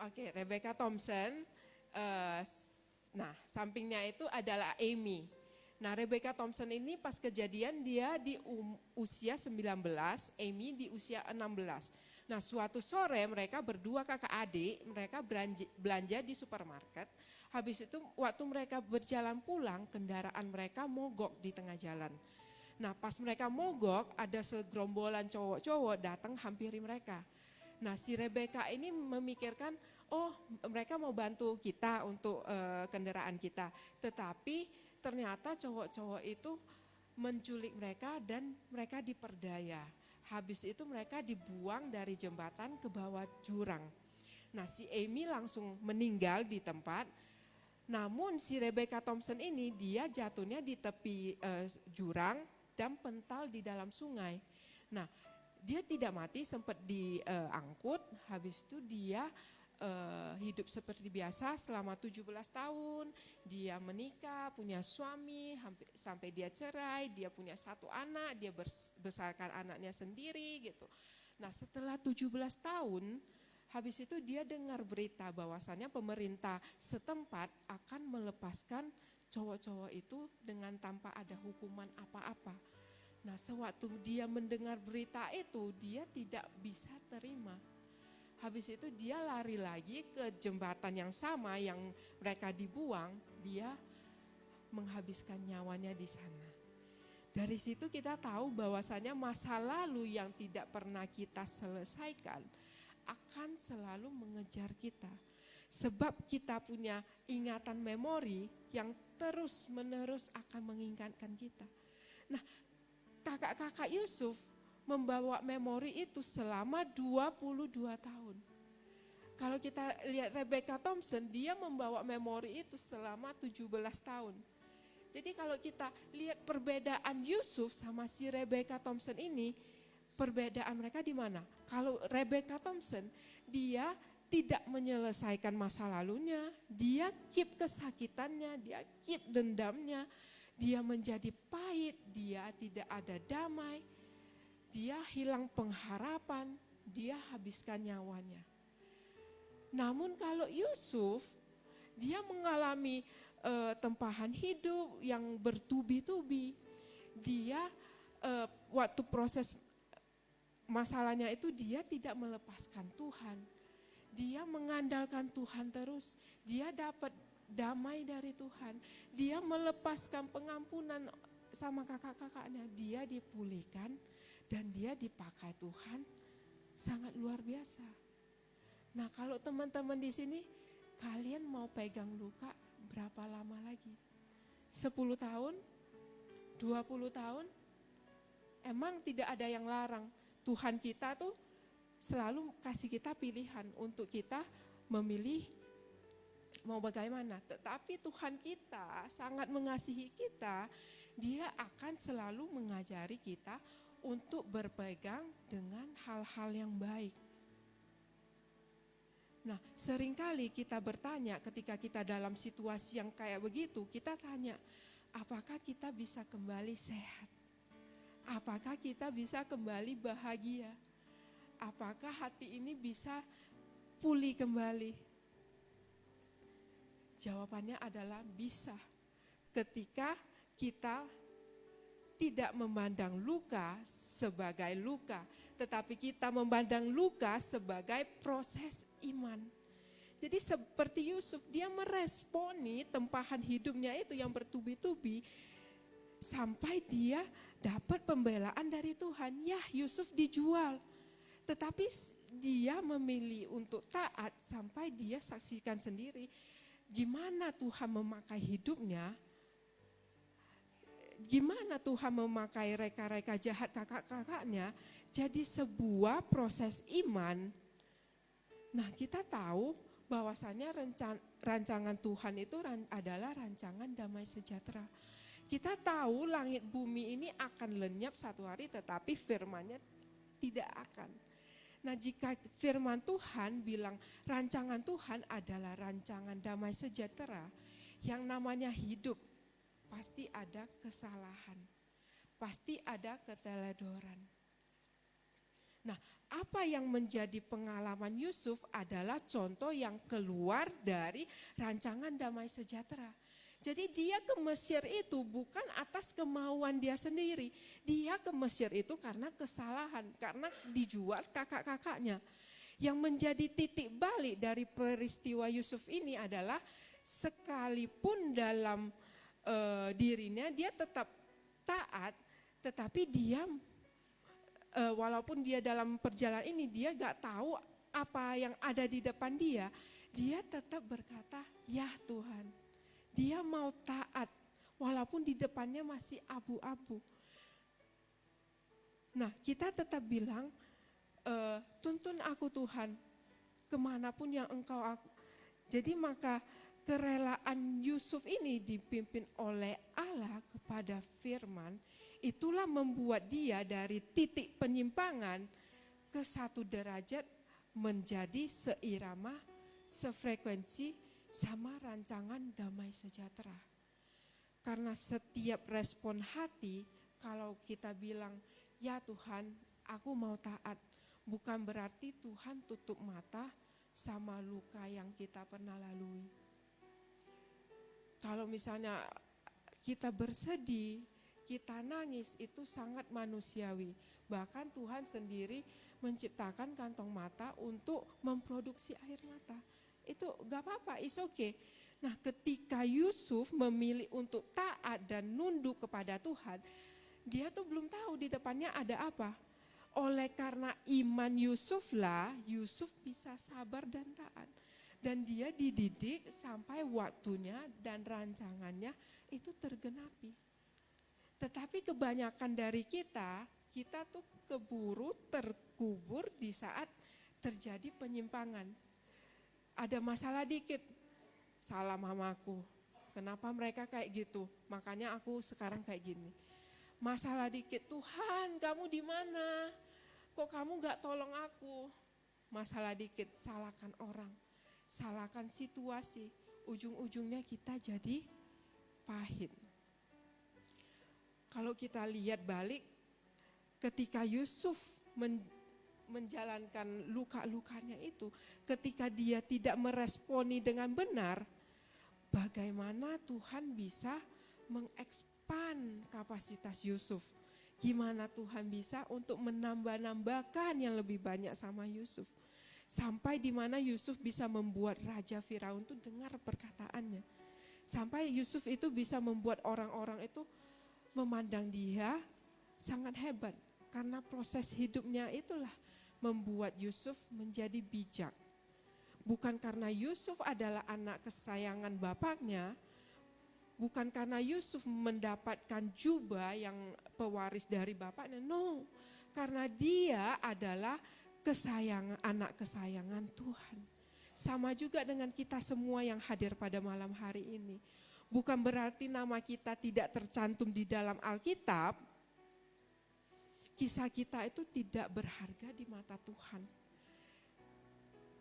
Oke, Rebecca Thompson. Nah, sampingnya itu adalah Amy. Nah, Rebecca Thompson ini pas kejadian dia di usia 19, Amy di usia 16. Nah, suatu sore mereka berdua kakak adik, mereka belanja di supermarket. Habis itu waktu mereka berjalan pulang, kendaraan mereka mogok di tengah jalan. Nah, pas mereka mogok, ada segerombolan cowok-cowok datang hampiri mereka. Nah, si Rebecca ini memikirkan, oh mereka mau bantu kita untuk kendaraan kita. Tetapi ternyata cowok-cowok itu menculik mereka dan mereka diperdaya. Habis itu mereka dibuang dari jembatan ke bawah jurang. Nah, si Amy langsung meninggal di tempat. Namun si Rebecca Thompson ini dia jatuhnya di tepi jurang dan pental di dalam sungai. Nah, dia tidak mati, sempat diangkut, habis itu dia hidup seperti biasa selama 17 tahun, dia menikah, punya suami, sampai dia cerai, dia punya 1 anak, dia besarkan anaknya sendiri gitu. Nah, setelah 17 tahun, habis itu dia dengar berita bahwasannya pemerintah setempat akan melepaskan cowok-cowok itu dengan tanpa ada hukuman apa-apa. Nah, sewaktu dia mendengar berita itu, dia tidak bisa terima. Habis itu dia lari lagi ke jembatan yang sama yang mereka dibuang, dia menghabiskan nyawanya di sana. Dari situ kita tahu bahwasannya masa lalu yang tidak pernah kita selesaikan akan selalu mengejar kita. Sebab kita punya ingatan memori yang terus-menerus akan mengingatkan kita. Nah, kakak-kakak Yusuf membawa memori itu selama 22 tahun. Kalau kita lihat Rebecca Thompson, dia membawa memori itu selama 17 tahun. Jadi kalau kita lihat perbedaan Yusuf sama si Rebecca Thompson ini, perbedaan mereka di mana? Kalau Rebecca Thompson, dia tidak menyelesaikan masa lalunya, dia keep kesakitannya, dia keep dendamnya, dia menjadi pahit, dia tidak ada damai, dia hilang pengharapan, dia habiskan nyawanya. Namun kalau Yusuf, dia mengalami tempahan hidup yang bertubi-tubi. Dia waktu proses masalahnya itu dia tidak melepaskan Tuhan. Dia mengandalkan Tuhan terus, dia dapat damai dari Tuhan. Dia melepaskan pengampunan sama kakak-kakaknya, dia dipulihkan. Dan dia dipakai Tuhan sangat luar biasa. Nah, kalau teman-teman di sini, kalian mau pegang luka berapa lama lagi? 10 tahun? 20 tahun? Emang tidak ada yang larang. Tuhan kita tuh selalu kasih kita pilihan untuk kita memilih mau bagaimana. Tetapi Tuhan kita sangat mengasihi kita, Dia akan selalu mengajari kita untuk berpegang dengan hal-hal yang baik. Nah, seringkali kita bertanya ketika kita dalam situasi yang kayak begitu, kita tanya, apakah kita bisa kembali sehat? Apakah kita bisa kembali bahagia? Apakah hati ini bisa pulih kembali? Jawabannya adalah bisa. Ketika kita tidak memandang luka sebagai luka, tetapi kita memandang luka sebagai proses iman. Jadi seperti Yusuf, dia meresponi tempahan hidupnya itu yang bertubi-tubi sampai dia dapat pembelaan dari Tuhan. Ya, Yusuf dijual, tetapi dia memilih untuk taat sampai dia saksikan sendiri gimana Tuhan memakai hidupnya, gimana Tuhan memakai reka-reka jahat kakak-kakaknya jadi sebuah proses iman. Nah, kita tahu bahwasanya rancangan Tuhan itu adalah rancangan damai sejahtera. Kita tahu langit bumi ini akan lenyap satu hari, tetapi firman-Nya tidak akan. Nah, jika firman Tuhan bilang rancangan Tuhan adalah rancangan damai sejahtera, yang namanya hidup pasti ada kesalahan, pasti ada keteledoran. Nah, apa yang menjadi pengalaman Yusuf adalah contoh yang keluar dari rancangan damai sejahtera. Jadi dia ke Mesir itu bukan atas kemauan dia sendiri. Dia ke Mesir itu karena kesalahan, karena dijual kakak-kakaknya. Yang menjadi titik balik dari peristiwa Yusuf ini adalah sekalipun dalam dirinya dia tetap taat, tetapi dia walaupun dia dalam perjalanan ini dia gak tahu apa yang ada di depan dia tetap berkata, ya Tuhan. Dia mau taat walaupun di depannya masih abu-abu. Nah, kita tetap bilang, tuntun aku Tuhan, kemanapun yang engkau aku. Jadi maka kerelaan Yusuf ini dipimpin oleh Allah kepada firman, itulah membuat dia dari titik penyimpangan ke satu derajat menjadi seirama, sefrekuensi sama rancangan damai sejahtera. Karena setiap respon hati, kalau kita bilang, ya Tuhan aku mau taat, bukan berarti Tuhan tutup mata sama luka yang kita pernah lalui. Kalau misalnya kita bersedih, kita nangis, itu sangat manusiawi. Bahkan Tuhan sendiri menciptakan kantong mata untuk memproduksi air mata. Itu gak apa-apa, it's okay. Nah, ketika Yusuf memilih untuk taat dan nunduk kepada Tuhan, dia tuh belum tahu di depannya ada apa. Oleh karena iman Yusuf lah, Yusuf bisa sabar dan taat. Dan dia dididik sampai waktunya dan rancangannya itu tergenapi. Tetapi kebanyakan dari kita tuh keburu terkubur di saat terjadi penyimpangan. Ada masalah dikit, salah mamaku, kenapa mereka kayak gitu, makanya aku sekarang kayak gini. Masalah dikit, Tuhan kamu di mana, kok kamu gak tolong aku. Masalah dikit, salahkan orang, salahkan situasi, ujung-ujungnya kita jadi pahit. Kalau kita lihat balik, ketika Yusuf menjalankan luka-lukanya itu, ketika dia tidak meresponi dengan benar, bagaimana Tuhan bisa mengekspan kapasitas Yusuf? Gimana Tuhan bisa untuk menambah-nambahkan yang lebih banyak sama Yusuf? Sampai di mana Yusuf bisa membuat Raja Firaun itu dengar perkataannya. Sampai Yusuf itu bisa membuat orang-orang itu memandang dia sangat hebat. Karena proses hidupnya itulah membuat Yusuf menjadi bijak. Bukan karena Yusuf adalah anak kesayangan bapaknya, bukan karena Yusuf mendapatkan jubah yang pewaris dari bapaknya, no. Karena dia adalah anak kesayangan Tuhan. Sama juga dengan kita semua yang hadir pada malam hari ini. Bukan berarti nama kita tidak tercantum di dalam Alkitab, kisah kita itu tidak berharga di mata Tuhan.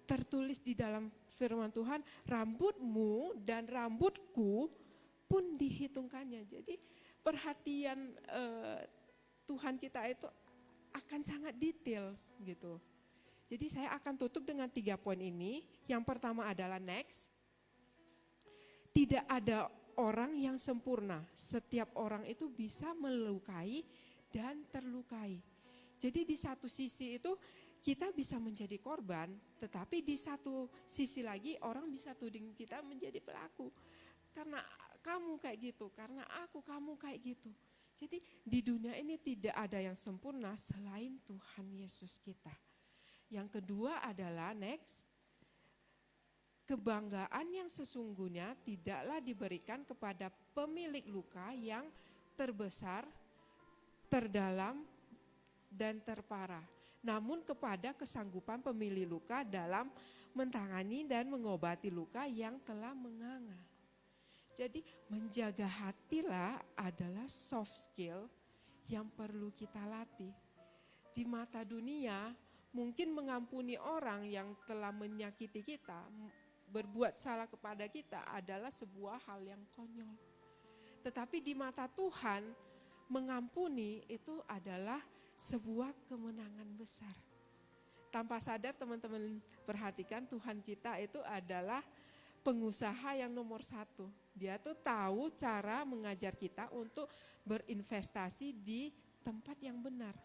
Tertulis di dalam firman Tuhan, rambutmu dan rambutku pun dihitungkannya. Jadi perhatian Tuhan kita itu akan sangat detail gitu. Jadi saya akan tutup dengan 3 poin ini. Yang pertama adalah next. Tidak ada orang yang sempurna. Setiap orang itu bisa melukai dan terlukai. Jadi di satu sisi itu kita bisa menjadi korban, tetapi di satu sisi lagi orang bisa tuding kita menjadi pelaku. Karena kamu kayak gitu, karena kamu kayak gitu. Jadi di dunia ini tidak ada yang sempurna selain Tuhan Yesus kita. Yang kedua adalah next, kebanggaan yang sesungguhnya tidaklah diberikan kepada pemilik luka yang terbesar, terdalam, dan terparah. Namun kepada kesanggupan pemilik luka dalam mentangani dan mengobati luka yang telah menganga. Jadi menjaga hatilah adalah soft skill yang perlu kita latih. Di mata dunia mungkin mengampuni orang yang telah menyakiti kita, berbuat salah kepada kita adalah sebuah hal yang konyol. Tetapi di mata Tuhan mengampuni itu adalah sebuah kemenangan besar. Tanpa sadar teman-teman perhatikan Tuhan kita itu adalah pengusaha yang nomor 1. Dia tuh tahu cara mengajar kita untuk berinvestasi di tempat yang benar.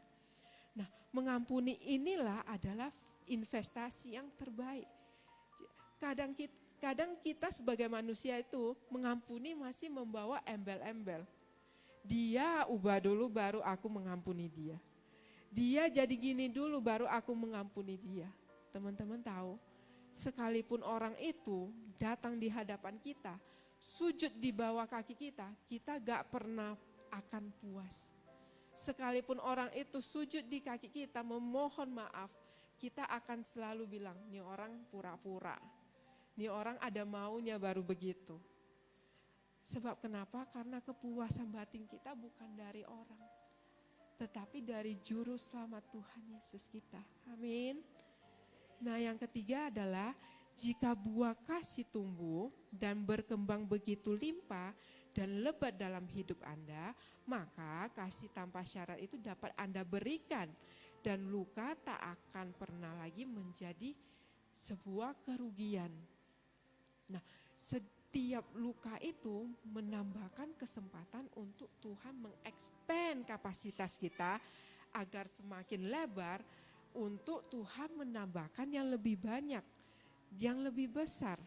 Nah, mengampuni inilah adalah investasi yang terbaik. Kadang kita sebagai manusia itu mengampuni masih membawa embel-embel. Dia ubah dulu baru aku mengampuni dia. Dia jadi gini dulu baru aku mengampuni dia. Teman-teman tahu, sekalipun orang itu datang di hadapan kita, sujud di bawah kaki kita, kita gak pernah akan puas. Sekalipun orang itu sujud di kaki kita memohon maaf, kita akan selalu bilang, nih orang pura-pura, nih orang ada maunya baru begitu. Sebab kenapa? Karena kepuasan batin kita bukan dari orang, tetapi dari juru selamat Tuhan Yesus kita. Amin. Nah yang ketiga adalah jika buah kasih tumbuh dan berkembang begitu limpah dan lebat dalam hidup Anda, maka kasih tanpa syarat itu dapat Anda berikan dan luka tak akan pernah lagi menjadi sebuah kerugian. Nah, setiap luka itu menambahkan kesempatan untuk Tuhan mengekspand kapasitas kita agar semakin lebar untuk Tuhan menambahkan yang lebih banyak, yang lebih besar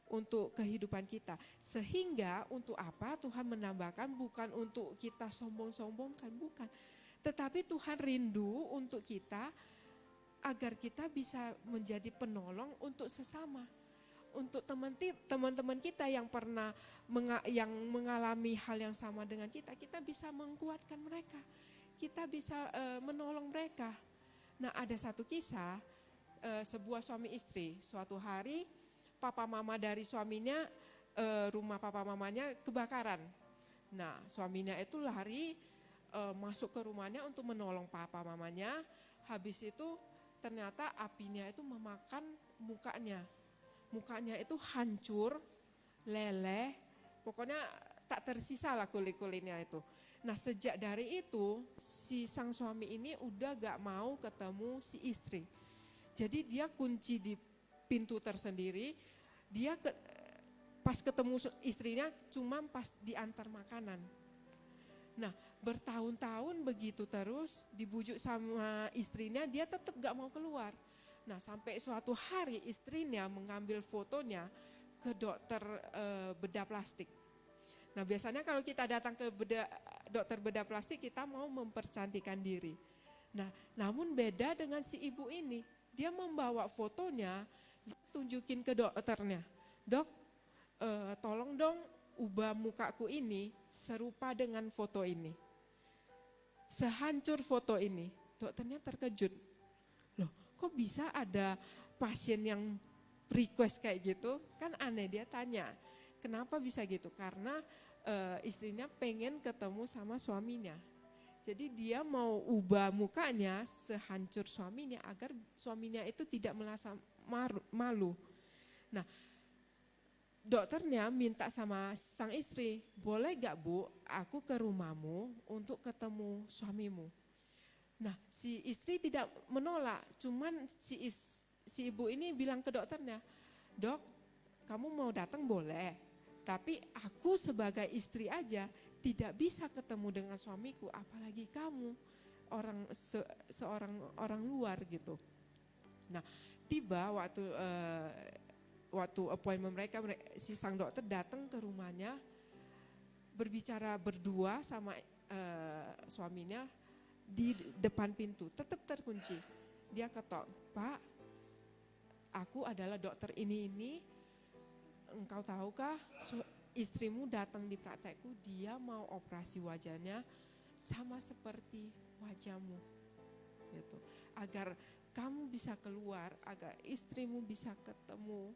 untuk kehidupan kita. Sehingga untuk apa Tuhan menambahkan, bukan untuk kita sombong-sombongkan, bukan. Tetapi Tuhan rindu untuk kita agar kita bisa menjadi penolong untuk sesama. Untuk teman-teman kita yang pernah yang mengalami hal yang sama dengan kita bisa menguatkan mereka. Kita bisa menolong mereka. Nah, ada satu kisah sebuah suami istri. Suatu hari papa mama dari suaminya, rumah papa mamanya kebakaran. Nah, suaminya itu lari masuk ke rumahnya untuk menolong papa mamanya. Habis itu ternyata apinya itu memakan mukanya. Mukanya itu hancur, leleh, pokoknya tak tersisa lah kulit-kulitnya itu. Nah sejak dari itu si sang suami ini udah gak mau ketemu si istri. Jadi dia kunci di pintu tersendiri, dia pas ketemu istrinya cuma pas diantar makanan. Nah bertahun-tahun begitu terus dibujuk sama istrinya, dia tetap gak mau keluar. Nah sampai suatu hari istrinya mengambil fotonya ke dokter bedah plastik. Nah biasanya kalau kita datang ke dokter bedah plastik kita mau mempercantikkan diri. Nah namun beda dengan si ibu ini, dia membawa fotonya, tunjukin ke dokternya. Dok, tolong dong ubah mukaku ini serupa dengan foto ini. Sehancur foto ini. Dokternya terkejut. Loh kok bisa ada pasien yang request kayak gitu? Kan aneh, dia tanya. Kenapa bisa gitu? Karena istrinya pengen ketemu sama suaminya. Jadi dia mau ubah mukanya sehancur suaminya agar suaminya itu tidak merasa malu. Nah, dokternya minta sama sang istri, boleh gak Bu, aku ke rumahmu untuk ketemu suamimu. Nah si istri tidak menolak, cuman si ibu ini bilang ke dokternya, dok kamu mau datang boleh, tapi aku sebagai istri aja tidak bisa ketemu dengan suamiku, apalagi kamu seorang orang luar gitu. Nah tiba waktu appointment mereka, si sang dokter datang ke rumahnya, berbicara berdua sama suaminya di depan pintu, tetap terkunci. Dia ketok, Pak, aku adalah dokter ini, engkau tahukah istrimu datang di praktekku, dia mau operasi wajahnya sama seperti wajahmu, gitu. Agar kamu bisa keluar, agar istrimu bisa ketemu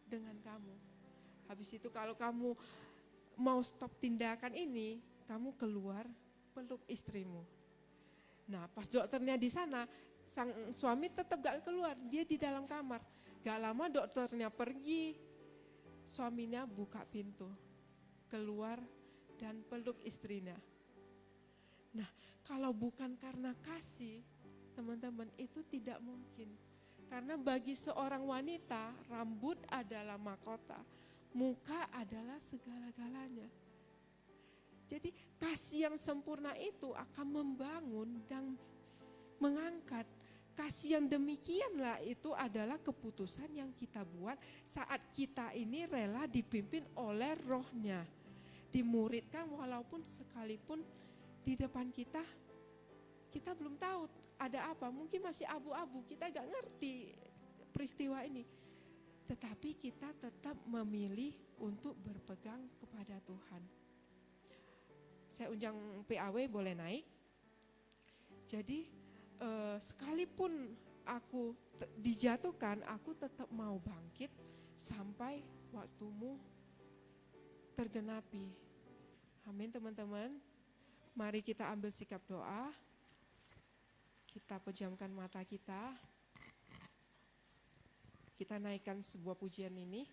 dengan kamu. Habis itu kalau kamu mau stop tindakan ini, kamu keluar peluk istrimu. Nah pas dokternya di sana, sang suami tetap gak keluar, dia di dalam kamar. Gak lama dokternya pergi, suaminya buka pintu, keluar dan peluk istrinya. Nah kalau bukan karena kasih, teman-teman itu tidak mungkin. Karena bagi seorang wanita, rambut adalah mahkota, muka adalah segala-galanya. Jadi kasih yang sempurna itu akan membangun dan mengangkat. Kasih yang demikianlah itu adalah keputusan yang kita buat saat kita ini rela dipimpin oleh Roh-Nya. Dimuridkan walaupun sekalipun di depan kita belum tahu ada apa, mungkin masih abu-abu, kita gak ngerti peristiwa ini. Tetapi kita tetap memilih untuk berpegang kepada Tuhan. Saya undang PAW boleh naik. Jadi sekalipun aku dijatuhkan, aku tetap mau bangkit sampai waktumu tergenapi. Amin teman-teman. Mari kita ambil sikap doa. Kita pejamkan mata kita. Kita naikkan sebuah pujian ini.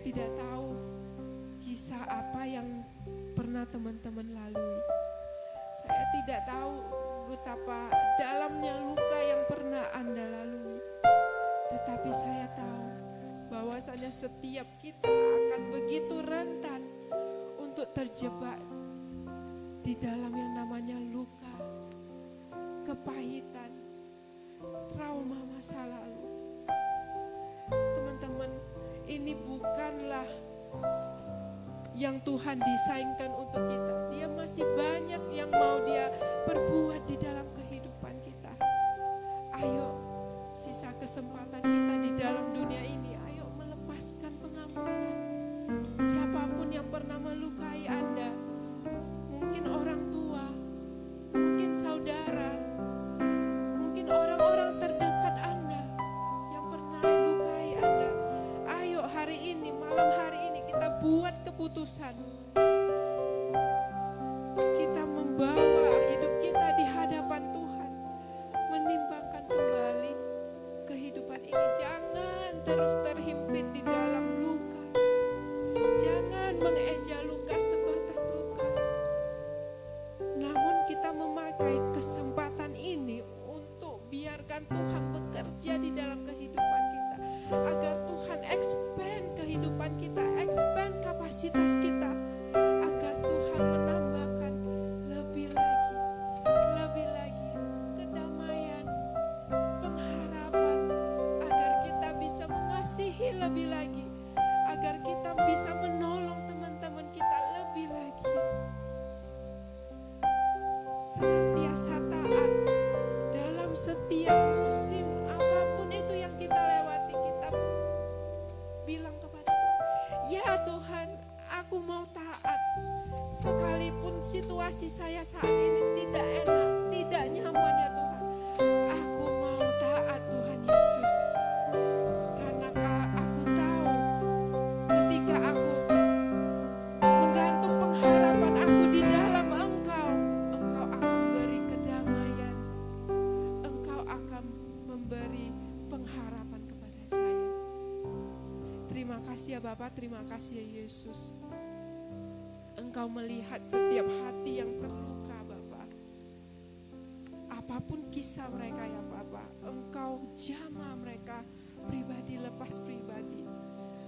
tidak tahu kisah apa yang pernah teman-teman lalui. Saya tidak tahu betapa dalamnya luka yang pernah Anda lalui. Tetapi saya tahu bahwasanya setiap kita akan begitu rentan untuk terjebak di dalam yang namanya luka, kepahitan, trauma masa lalu. Teman-teman, ini bukanlah yang Tuhan desainkan untuk kita. Dia masih banyak yang mau Dia perbuat di dalam kehidupan kita. Ayo, sisa kesempatan kita di dalam dunia ini, ayo melepaskan pengampunan. Siapapun yang pernah melukai Anda, mungkin orang tua, mungkin saudara, mungkin orang-orang terdekat Anda yang pernah lukai Anda. Ayo hari ini, malam hari ini kita buat keputusan. Kita membawa hidup kita di hadapan Tuhan, menimbangkan kembali kehidupan ini. Jangan terus terhimpit di dalam luka. Jangan mengeja luka sebatas luka. Namun kita memakai kesempatan ini untuk biarkan Tuhan bekerja di dalam kehidupan kita. Agar Tuhan expand kehidupan kita, expand kapasitas kita. Agar Tuhan menambahkan lebih lagi kedamaian, pengharapan. Agar kita bisa mengasihi lebih lagi. Agar kita bisa menolong teman-teman kita lebih lagi. Senantiasa taat dalam setiap musim apapun itu yang kita lewati, kita bilang kepada Tuhan, ya Tuhan, aku mau taat. Sekalipun situasi saya saat ini tidak enak, tidak nyaman ya Tuhan, aku mau taat Tuhan Yesus. Karena aku tahu ketika aku menggantung pengharapan aku di dalam Engkau, Engkau akan beri kedamaian, Engkau akan memberi pengharapan kepada saya. Terima kasih ya Bapak, terima kasih ya Yesus. Engkau melihat setiap hati yang terluka Bapak. Apapun kisah mereka ya Bapak, Engkau jamah mereka pribadi lepas pribadi.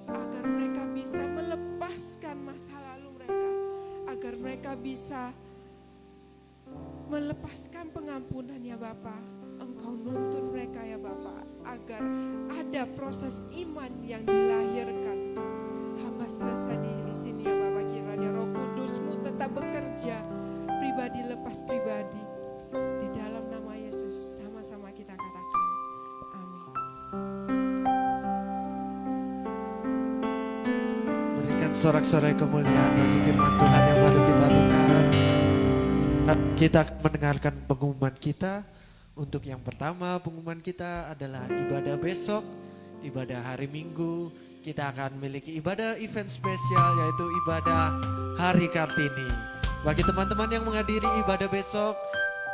Agar mereka bisa melepaskan masa lalu mereka. Agar mereka bisa melepaskan pengampunan ya Bapak. Engkau nuntun mereka ya Bapak. Agar ada proses iman yang dilahirkan. Hamba serasa di sini ya Bapak, kiranya Roh Kudus-Mu tetap bekerja pribadi lepas pribadi. Di dalam nama Yesus sama-sama kita katakan amin. Berikan sorak-sorai kemuliaan bagi firman Tuhan yang baru kita dengar. Kita akan mendengarkan pengumuman kita. Untuk yang pertama, pengumuman kita adalah ibadah besok, ibadah hari Minggu. Kita akan memiliki ibadah event spesial, yaitu ibadah Hari Kartini. Bagi teman-teman yang menghadiri ibadah besok,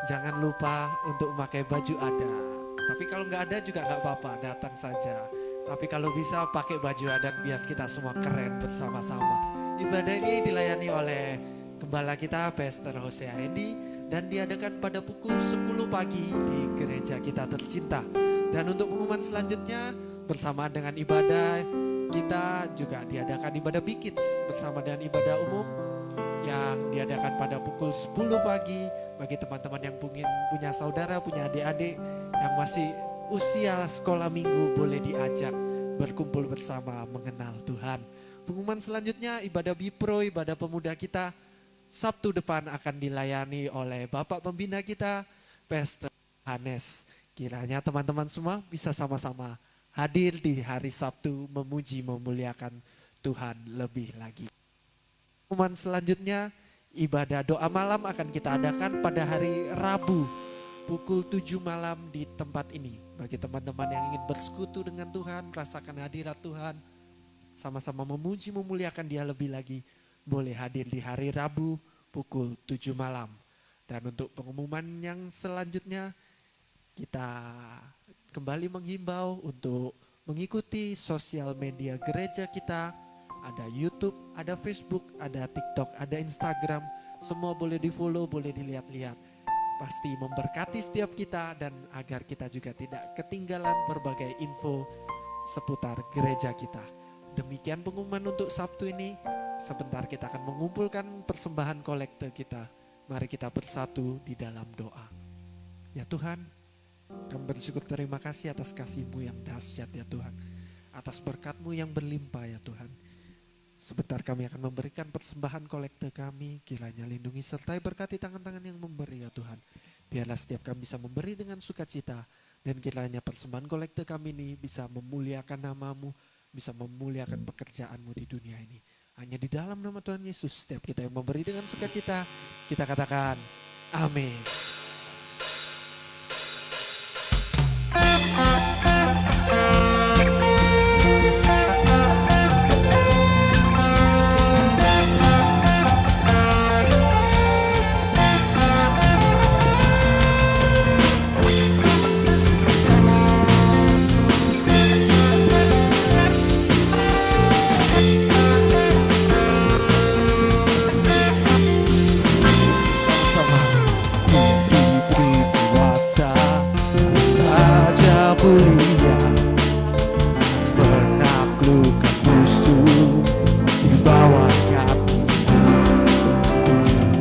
jangan lupa untuk memakai baju adat. Tapi kalau nggak ada juga nggak apa-apa, datang saja. Tapi kalau bisa pakai baju adat biar kita semua keren bersama-sama. Ibadah ini dilayani oleh Gembala kita, Pastor Hosea Hendy, dan diadakan pada pukul 10 pagi di gereja kita tercinta. Dan untuk pengumuman selanjutnya, bersamaan dengan ibadah, kita juga diadakan ibadah Big Kids bersama dengan ibadah umum yang diadakan pada pukul 10 pagi. Bagi teman-teman yang punya saudara, punya adik-adik yang masih usia sekolah minggu, boleh diajak berkumpul bersama mengenal Tuhan. Pengumuman selanjutnya ibadah Bipro, ibadah pemuda kita, Sabtu depan akan dilayani oleh Bapak Pembina kita, Pastor Hanes. Kiranya teman-teman semua bisa sama-sama hadir di hari Sabtu, memuji memuliakan Tuhan lebih lagi. Pengumuman selanjutnya ibadah doa malam akan kita adakan pada hari Rabu pukul 7 malam di tempat ini. Bagi teman-teman yang ingin bersekutu dengan Tuhan, merasakan hadirat Tuhan, sama-sama memuji memuliakan Dia lebih lagi, boleh hadir di hari Rabu pukul 7 malam. Dan untuk pengumuman yang selanjutnya, kita kembali menghimbau untuk mengikuti sosial media gereja kita ada YouTube, ada Facebook, ada TikTok, ada Instagram. Semua boleh di follow, boleh dilihat-lihat. Pasti memberkati setiap kita dan agar kita juga tidak ketinggalan berbagai info seputar gereja kita. Demikian pengumuman untuk Sabtu ini. Sebentar kita akan mengumpulkan persembahan kolekte kita. Mari kita bersatu di dalam doa. Ya Tuhan, kami bersyukur terima kasih atas kasih-Mu yang dahsyat ya Tuhan. Atas berkat-Mu yang berlimpah ya Tuhan. Sebentar kami akan memberikan persembahan kolekte kami. Kiranya lindungi sertai berkati tangan-tangan yang memberi ya Tuhan. Biarlah setiap kami bisa memberi dengan sukacita. Dan kiranya persembahan kolekte kami ini bisa memuliakan nama-Mu. Bisa memuliakan pekerjaan-Mu di dunia ini. Hanya di dalam nama Tuhan Yesus setiap kita yang memberi dengan sukacita. Kita katakan amin. Mulia menaklukkan musuh di bawah kaki.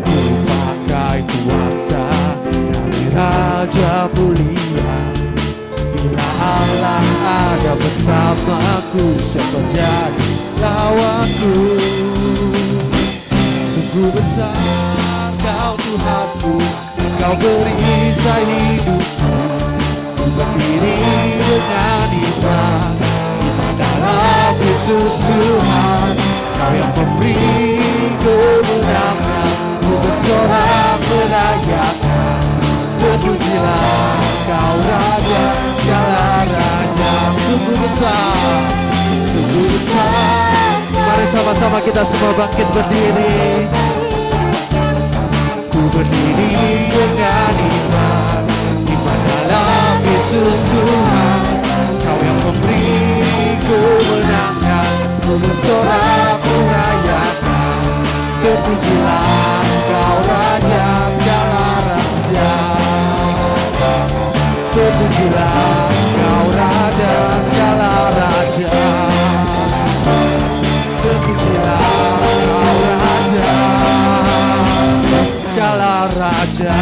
Ku pakai kuasa dari Raja Mulia. Bila Allah ada bersamaku, siapa jadi lawanku? Sungguh besar Kau Tuhanku, Kau perisai hidupku. Berdiri dengan iman dalam Yesus Tuhan. Kau yang memberi kemenangan, ku bersorak merayakan. Terpujilah Kau Raja, segala Raja. Sungguh besar, sungguh besar. Mari sama-sama kita semua bangkit berdiri. Ku berdiri dengan iman dalam Yesus Tuhan. Kau yang memberi kemenangan, ku bersorak merayakan. Terpujilah Kau Raja, segala Raja. Terpujilah Kau Raja, segala Raja. Terpujilah Kau Raja, segala Raja.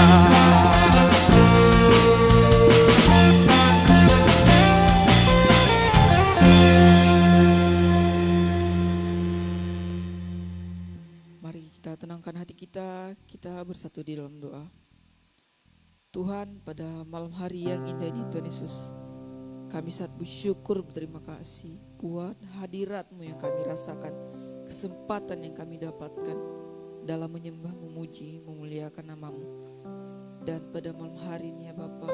Tenangkan hati kita bersatu di dalam doa. Tuhan, pada malam hari yang indah ini Tuhan Yesus, kami sangat bersyukur, berterima kasih buat hadirat-Mu yang kami rasakan, kesempatan yang kami dapatkan dalam menyembah, memuji, memuliakan nama-Mu. Dan pada malam hari ini ya Bapa,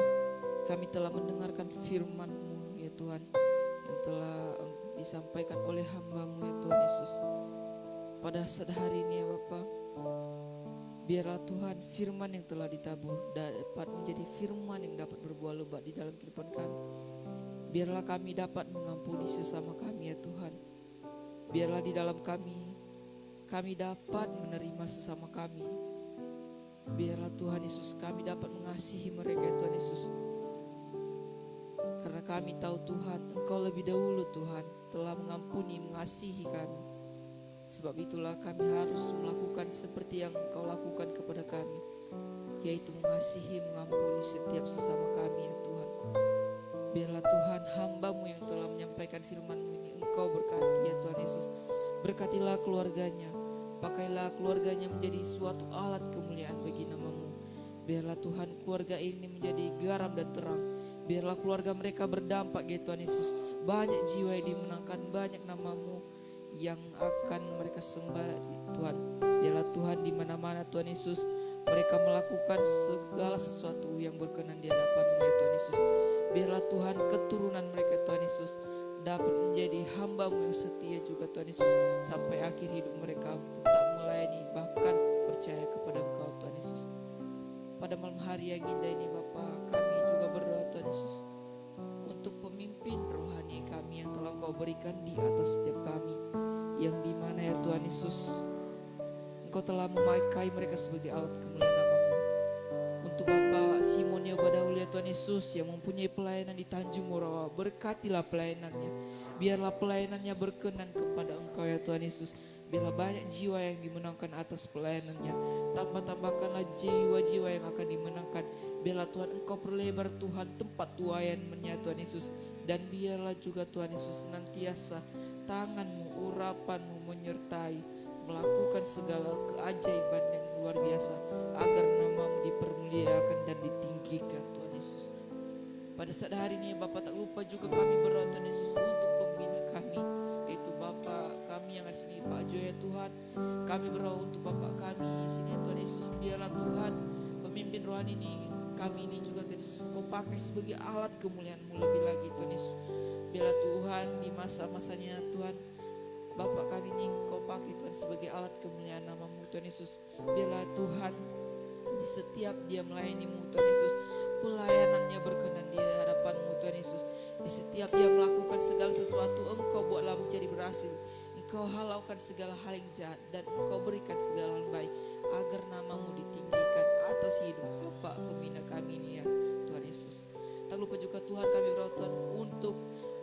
kami telah mendengarkan firman-Mu ya Tuhan, yang telah disampaikan oleh hamba-Mu ya Tuhan Yesus. Pada saat hari ini ya Bapa, biarlah Tuhan firman yang telah ditabur dapat menjadi firman yang dapat berbuah lebat di dalam kehidupan kami. Biarlah kami dapat mengampuni sesama kami ya Tuhan. Biarlah di dalam kami dapat menerima sesama kami. Biarlah Tuhan Yesus kami dapat mengasihi mereka ya Tuhan Yesus. Karena kami tahu Tuhan, Engkau lebih dahulu Tuhan telah mengampuni, mengasihi kami. Sebab itulah kami harus melakukan seperti yang Engkau lakukan kepada kami, yaitu mengasihi, mengampuni setiap sesama kami ya Tuhan. Biarlah Tuhan hamba-Mu yang telah menyampaikan firman-Mu ini Engkau berkati ya Tuhan Yesus. Berkatilah keluarganya, pakailah keluarganya menjadi suatu alat kemuliaan bagi nama-Mu. Biarlah Tuhan keluarga ini menjadi garam dan terang. Biarlah keluarga mereka berdampak ya Tuhan Yesus. Banyak jiwa yang dimenangkan, banyak nama-Mu yang akan mereka sembah Tuhan. Biarlah Tuhan di mana-mana Tuhan Yesus mereka melakukan segala sesuatu yang berkenan di hadapan-Mu ya Tuhan Yesus. Biarlah Tuhan keturunan mereka Tuhan Yesus dapat menjadi hamba-Mu yang setia juga Tuhan Yesus, sampai akhir hidup mereka tetap melayani bahkan percaya kepada Engkau Tuhan Yesus. Pada malam hari yang indah ini Bapa, kami juga berdoa Tuhan Yesus untuk pemimpin rohani kami yang telah Engkau berikan di atas setiap kami, yang dimana ya Tuhan Yesus Engkau telah memakai mereka sebagai alat kemuliaan nama-Mu. Untuk Bapak Simon Yobadaul ya Tuhan Yesus yang mempunyai pelayanan di Tanjung Morawa, berkatilah pelayanannya. Biarlah pelayanannya berkenan kepada Engkau ya Tuhan Yesus. Biarlah banyak jiwa yang dimenangkan atas pelayanannya. Tambahkanlah jiwa-jiwa yang akan dimenangkan. Biarlah Tuhan Engkau perlebar Tuhan tempat tuayannya Tuhan Yesus. Dan biarlah juga Tuhan Yesus senantiasa tangan-Mu, urapan-Mu menyertai, melakukan segala keajaiban yang luar biasa agar nama-Mu dipermuliakan dan ditinggikan Tuhan Yesus. Pada saat hari ini Bapak tak lupa juga kami berdoa Tuhan Yesus untuk pembina kami, yaitu Bapak kami yang ada di sini Pak Jo ya Tuhan. Kami berdoa untuk Bapak kami sini Tuhan Yesus, biarlah Tuhan pemimpin rohani ini kami ini juga Tuhan Yesus Kau pakai sebagai alat kemuliaan-Mu lebih lagi Tuhan Yesus. Biarlah Tuhan di masa-masanya Tuhan Bapak kami ini Kau pakai Tuhan sebagai alat kemuliaan nama-Mu Tuhan Yesus. Biarlah Tuhan di setiap dia melayani-Mu Tuhan Yesus, pelayanannya berkenan di hadapan-Mu Tuhan Yesus. Di setiap dia melakukan segala sesuatu Engkau buatlah menjadi berhasil. Engkau halaukan segala hal yang jahat dan Engkau berikan segala hal baik agar nama-Mu ditinggikan atas hidup Bapak pembina kami ini ya Tuhan Yesus. Tak lupa juga Tuhan kami berdoa Tuhan untuk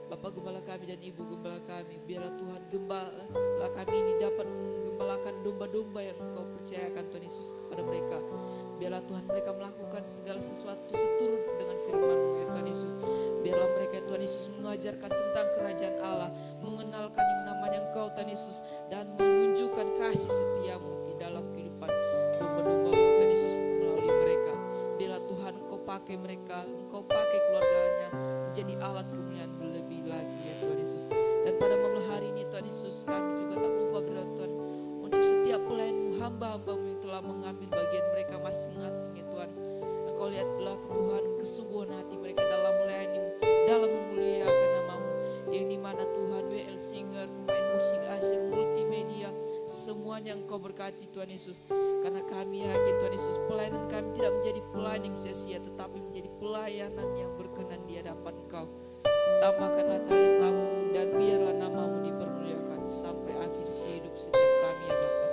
Bapak Gembala kami dan Ibu Gembala kami. Biarlah Tuhan Gembala kami ini dapat menggembalakan domba-domba yang Engkau percayakan Tuhan Yesus kepada mereka. Biarlah Tuhan mereka melakukan segala sesuatu seturut dengan firman-Mu ya Tuhan Yesus. Biarlah mereka Tuhan Yesus mengajarkan tentang kerajaan Allah, mengenalkan yang namanya Engkau Tuhan Yesus, dan menunjukkan kasih setia-Mu di dalam kehidupan domba-domba-Mu Tuhan Yesus melalui mereka. Biarlah Tuhan Engkau pakai mereka, Engkau pakai keluarganya menjadi alat kemuliaan-Mu lebih lagi ya Tuhan Yesus. Dan pada malam hari ini Tuhan Yesus kami juga tak lupa berdoa Tuhan untuk setiap pelayan-Mu, hamba-hamba-Mu yang telah mengambil bagian mereka masing-masing ya Tuhan. Engkau lihatlah Tuhan kesungguhan hati mereka dalam melayani-Mu, dalam memuliakan nama-Mu, yang dimana Tuhan WL Singer, pemain musik, Asher, multimedia, semuanya Engkau berkati Tuhan Yesus. Karena kami yakin Tuhan Yesus pelayanan kami tidak menjadi pelayanan yang sia-sia, tetapi menjadi pelayanan yang berkenan di hadapan Engkau. Tambahkanlah talenta-Mu dan biarlah nama-Mu dipermuliakan sampai akhir hidup setiap kami ya Bapa.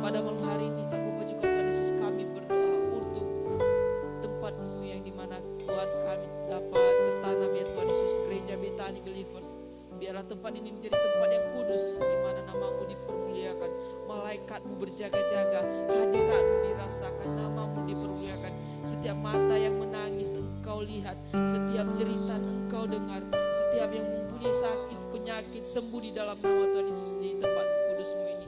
Pada malam hari ini tak lupa juga Tuhan Yesus kami berdoa untuk tempat-Mu yang dimana Tuhan kami dapat tertanam ya Tuhan Yesus, Gereja Betani Believers. Biarlah tempat ini menjadi tempat yang kudus, di mana nama-Mu dipermuliakan, malaikat-Mu berjaga-jaga, hadirat-Mu dirasakan, nama-Mu dipermuliakan. Setiap mata yang menangis Engkau lihat, setiap jeritan Engkau dengar, setiap yang mempunyai sakit, penyakit sembuh di dalam nama Tuhan Yesus di tempat kudus-Mu ini.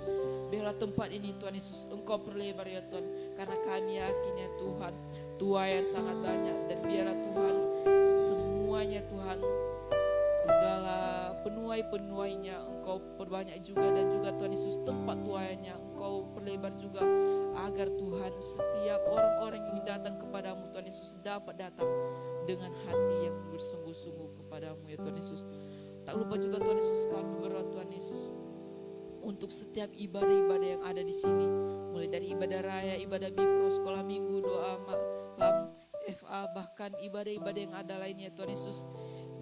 Biarlah tempat ini Tuhan Yesus Engkau perlebar ya Tuhan, karena kami yakin ya Tuhan, tuaian sangat banyak, dan biarlah Tuhan semuanya Tuhan, segala penuai-penuainya Engkau perbanyak juga, dan juga Tuhan Yesus tempat tuaiannya Engkau perlebar juga, agar Tuhan setiap orang-orang yang datang kepadamu Tuhan Yesus dapat datang dengan hati yang bersungguh-sungguh kepadamu ya Tuhan Yesus. Tak lupa juga Tuhan Yesus kami berdoa Tuhan Yesus untuk setiap ibadah-ibadah yang ada di sini, mulai dari ibadah raya, ibadah bipro, sekolah minggu, doa malam, FA, bahkan ibadah-ibadah yang ada lainnya Tuhan Yesus.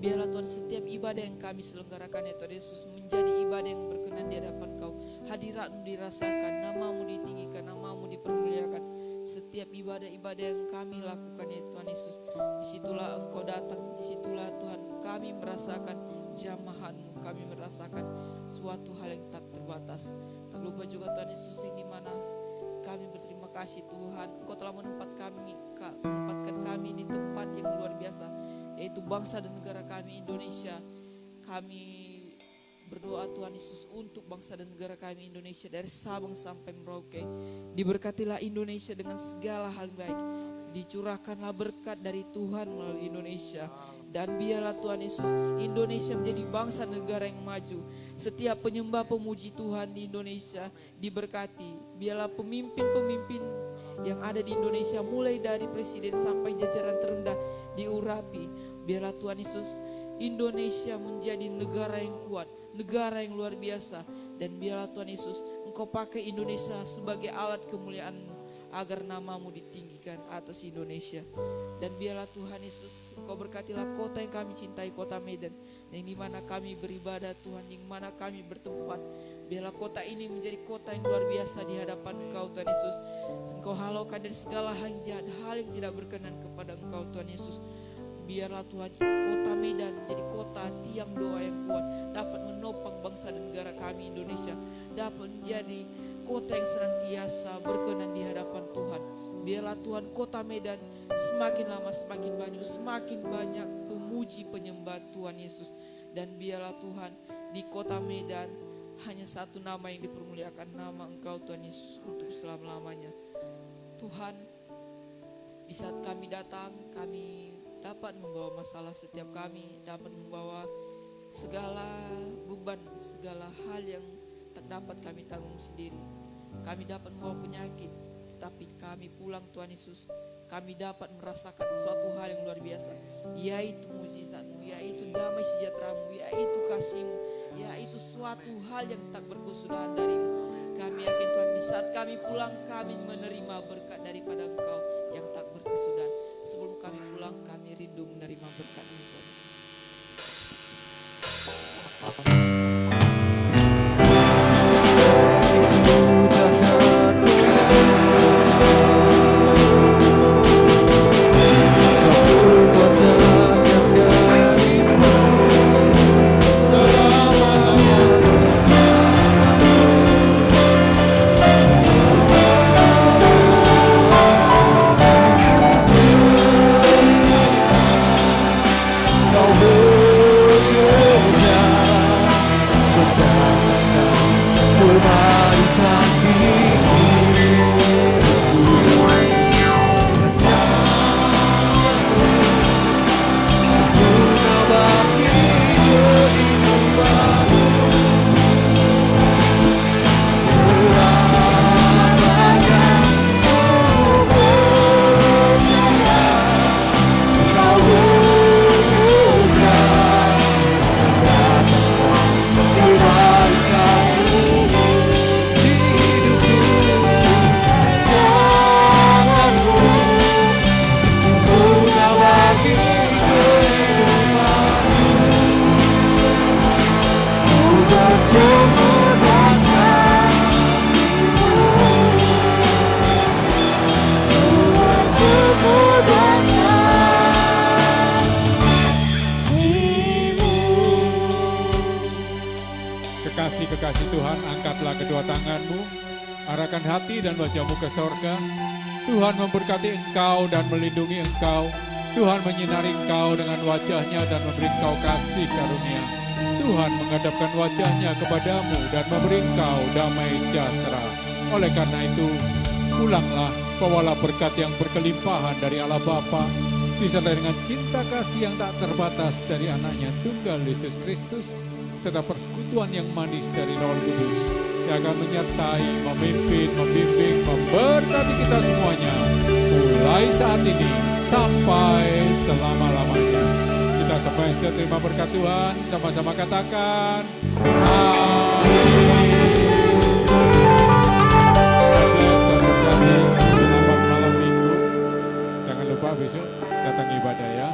Biarlah Tuhan setiap ibadah yang kami selenggarakan ya Tuhan Yesus menjadi ibadah yang berkenan di hadapan Kau. Hadirat-Mu dirasakan, nama-Mu ditinggikan, nama-Mu dipermuliakan. Setiap ibadah-ibadah yang kami lakukan ya Tuhan Yesus, disitulah Engkau datang, disitulah Tuhan kami merasakan jamahan-Mu, kami merasakan suatu hal yang tak terbatas. Tak lupa juga Tuhan Yesus yang dimana kami berterima kasih Tuhan, Engkau telah menempatkan kami di tempat yang luar biasa, yaitu bangsa dan negara kami Indonesia. Kami berdoa Tuhan Yesus untuk bangsa dan negara kami Indonesia, dari Sabang sampai Merauke. Diberkatilah Indonesia dengan segala hal baik, dicurahkanlah berkat dari Tuhan melalui Indonesia. Dan biarlah Tuhan Yesus Indonesia menjadi bangsa negara yang maju. Setiap penyembah pemuji Tuhan di Indonesia diberkati. Biarlah pemimpin-pemimpin yang ada di Indonesia, mulai dari presiden sampai jajaran terendah, diurapi. Biarlah Tuhan Yesus Indonesia menjadi negara yang kuat, negara yang luar biasa. Dan biarlah Tuhan Yesus Engkau pakai Indonesia sebagai alat kemuliaan-Mu, agar namamu ditinggikan atas Indonesia. Dan biarlah Tuhan Yesus, Engkau berkatilah kota yang kami cintai, kota Medan, yang dimana kami beribadah Tuhan, yang mana kami bertempat. Biarlah kota ini menjadi kota yang luar biasa di hadapan Engkau Tuhan Yesus. Engkau halaukan dari segala hal yang jahat, hal yang tidak berkenan kepada Engkau Tuhan Yesus. Biarlah Tuhan kota Medan menjadi kota tiang doa yang kuat, dapat menopang bangsa dan negara kami Indonesia, dapat menjadi kota yang senantiasa berkenan di hadapan Tuhan. Biarlah Tuhan kota Medan semakin lama semakin banyak pemuji penyembah Tuhan Yesus. Dan biarlah Tuhan di kota Medan hanya satu nama yang dipermuliakan, nama Engkau Tuhan Yesus untuk selama-lamanya. Tuhan, di saat kami datang, kami dapat membawa masalah setiap kami, dapat membawa segala beban, segala hal yang tak dapat kami tanggung sendiri. Kami dapat membawa penyakit, tetapi kami pulang Tuhan Yesus, kami dapat merasakan suatu hal yang luar biasa, yaitu mujizat-Mu, yaitu damai sejahtera-Mu, yaitu kasih-Mu, yaitu suatu hal yang tak berkesudahan dari-Mu. Kami yakin Tuhan, di saat kami pulang, kami menerima berkat daripada Engkau yang tak berkesudahan. Sebelum kami pulang, kami rindu menerima berkat-Mu Tuhan Yesus. Kekasih Tuhan, angkatlah kedua tanganmu, arahkan hati dan wajahmu ke sorga. Tuhan memberkati engkau dan melindungi engkau. Tuhan menyinari engkau dengan wajahnya dan memberi engkau kasih karunia. Tuhan menghadapkan wajahnya kepadamu dan memberi engkau damai sejahtera. Oleh karena itu, pulanglah, bawalah berkat yang berkelimpahan dari Allah Bapa, disertai dengan cinta kasih yang tak terbatas dari anaknya tunggal Yesus Kristus, serta persekutuan yang manis dari Roh Kudus yang akan menyertai, memimpin, membimbing, memberkati kita semuanya mulai saat ini sampai selama-lamanya. Kita semua yang sudah terima berkat Tuhan, sama-sama katakan amin. Selamat malam minggu. Jangan lupa besok datang ibadah ya.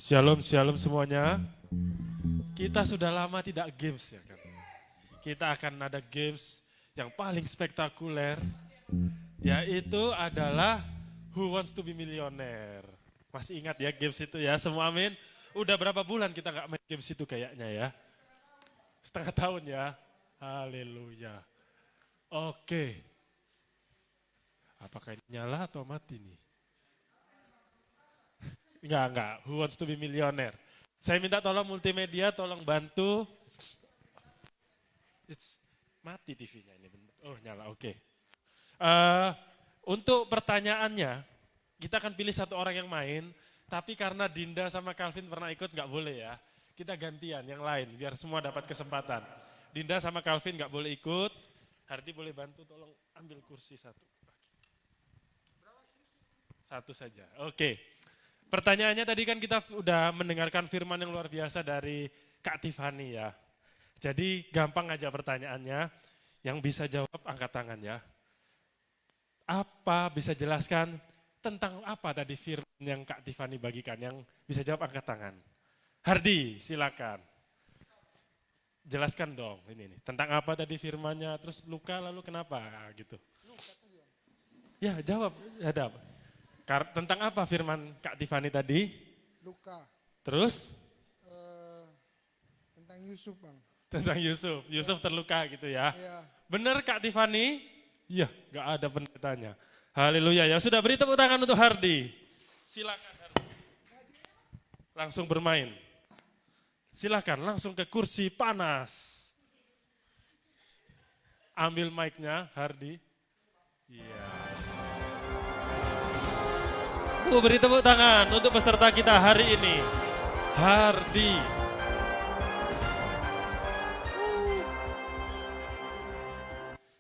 Shalom, shalom semuanya. Kita sudah lama tidak games ya kan. Kita akan ada games yang paling spektakuler, yaitu adalah Who Wants to be Millionaire. Masih ingat ya games itu ya, semua amin. Udah berapa bulan kita gak main games itu kayaknya ya. Setengah tahun ya, haleluya. Oke, apakah ini nyala atau mati nih? Enggak. Who Wants to be Millionaire? Saya minta tolong multimedia, tolong bantu. Mati TV-nya ini. Oh nyala, oke. Untuk pertanyaannya, kita akan pilih satu orang yang main. Tapi karena Dinda sama Calvin pernah ikut, nggak boleh ya. Kita gantian yang lain, biar semua dapat kesempatan. Dinda sama Calvin nggak boleh ikut. Hardi boleh bantu tolong ambil kursi satu. Satu saja. Oke. Pertanyaannya tadi kan kita udah mendengarkan firman yang luar biasa dari Kak Tiffany ya. Jadi gampang aja pertanyaannya. Yang bisa jawab angkat tangan ya. Apa bisa jelaskan tentang apa tadi firman yang Kak Tiffany bagikan? Yang bisa jawab angkat tangan. Hardi silakan. Jelaskan dong ini nih. Tentang apa tadi firmannya, terus luka lalu kenapa gitu. Ya jawab, ada apa? Tentang apa firman Kak Tiffany tadi? Luka. Terus? Tentang Yusuf, Bang. Tentang Yusuf. Yusuf terluka gitu ya. Iya. Benar Kak Tiffany? Iya, gak ada pendetanya. Haleluya ya. Sudah beri tepuk tangan untuk Hardi. Silakan Hardi. Langsung bermain. Silakan langsung ke kursi panas. Ambil mic-nya Hardi. Iya. Beri tepuk tangan untuk peserta kita hari ini. Hardi.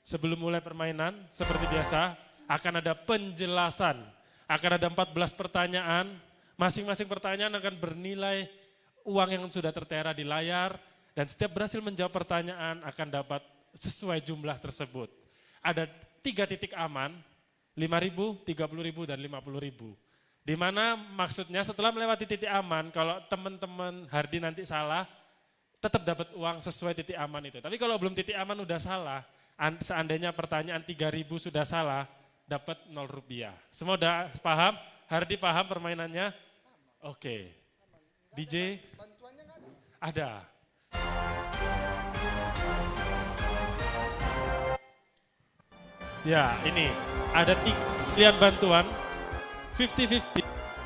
Sebelum mulai permainan, seperti biasa, akan ada penjelasan. Akan ada 14 pertanyaan. Masing-masing pertanyaan akan bernilai uang yang sudah tertera di layar. Dan setiap berhasil menjawab pertanyaan akan dapat sesuai jumlah tersebut. Ada 3 titik aman, 5.000, 30.000, dan 50.000. Di mana maksudnya setelah melewati titik aman, kalau teman-teman Hardi nanti salah, tetap dapat uang sesuai titik aman itu. Tapi kalau belum titik aman udah salah, seandainya pertanyaan 3.000 sudah salah, dapat 0 rupiah. Semua udah paham? Hardi paham permainannya? Oke. DJ? Bantuannya nggak ada? Ada. Ya ini, ada 3 pilihan bantuan. 50-50,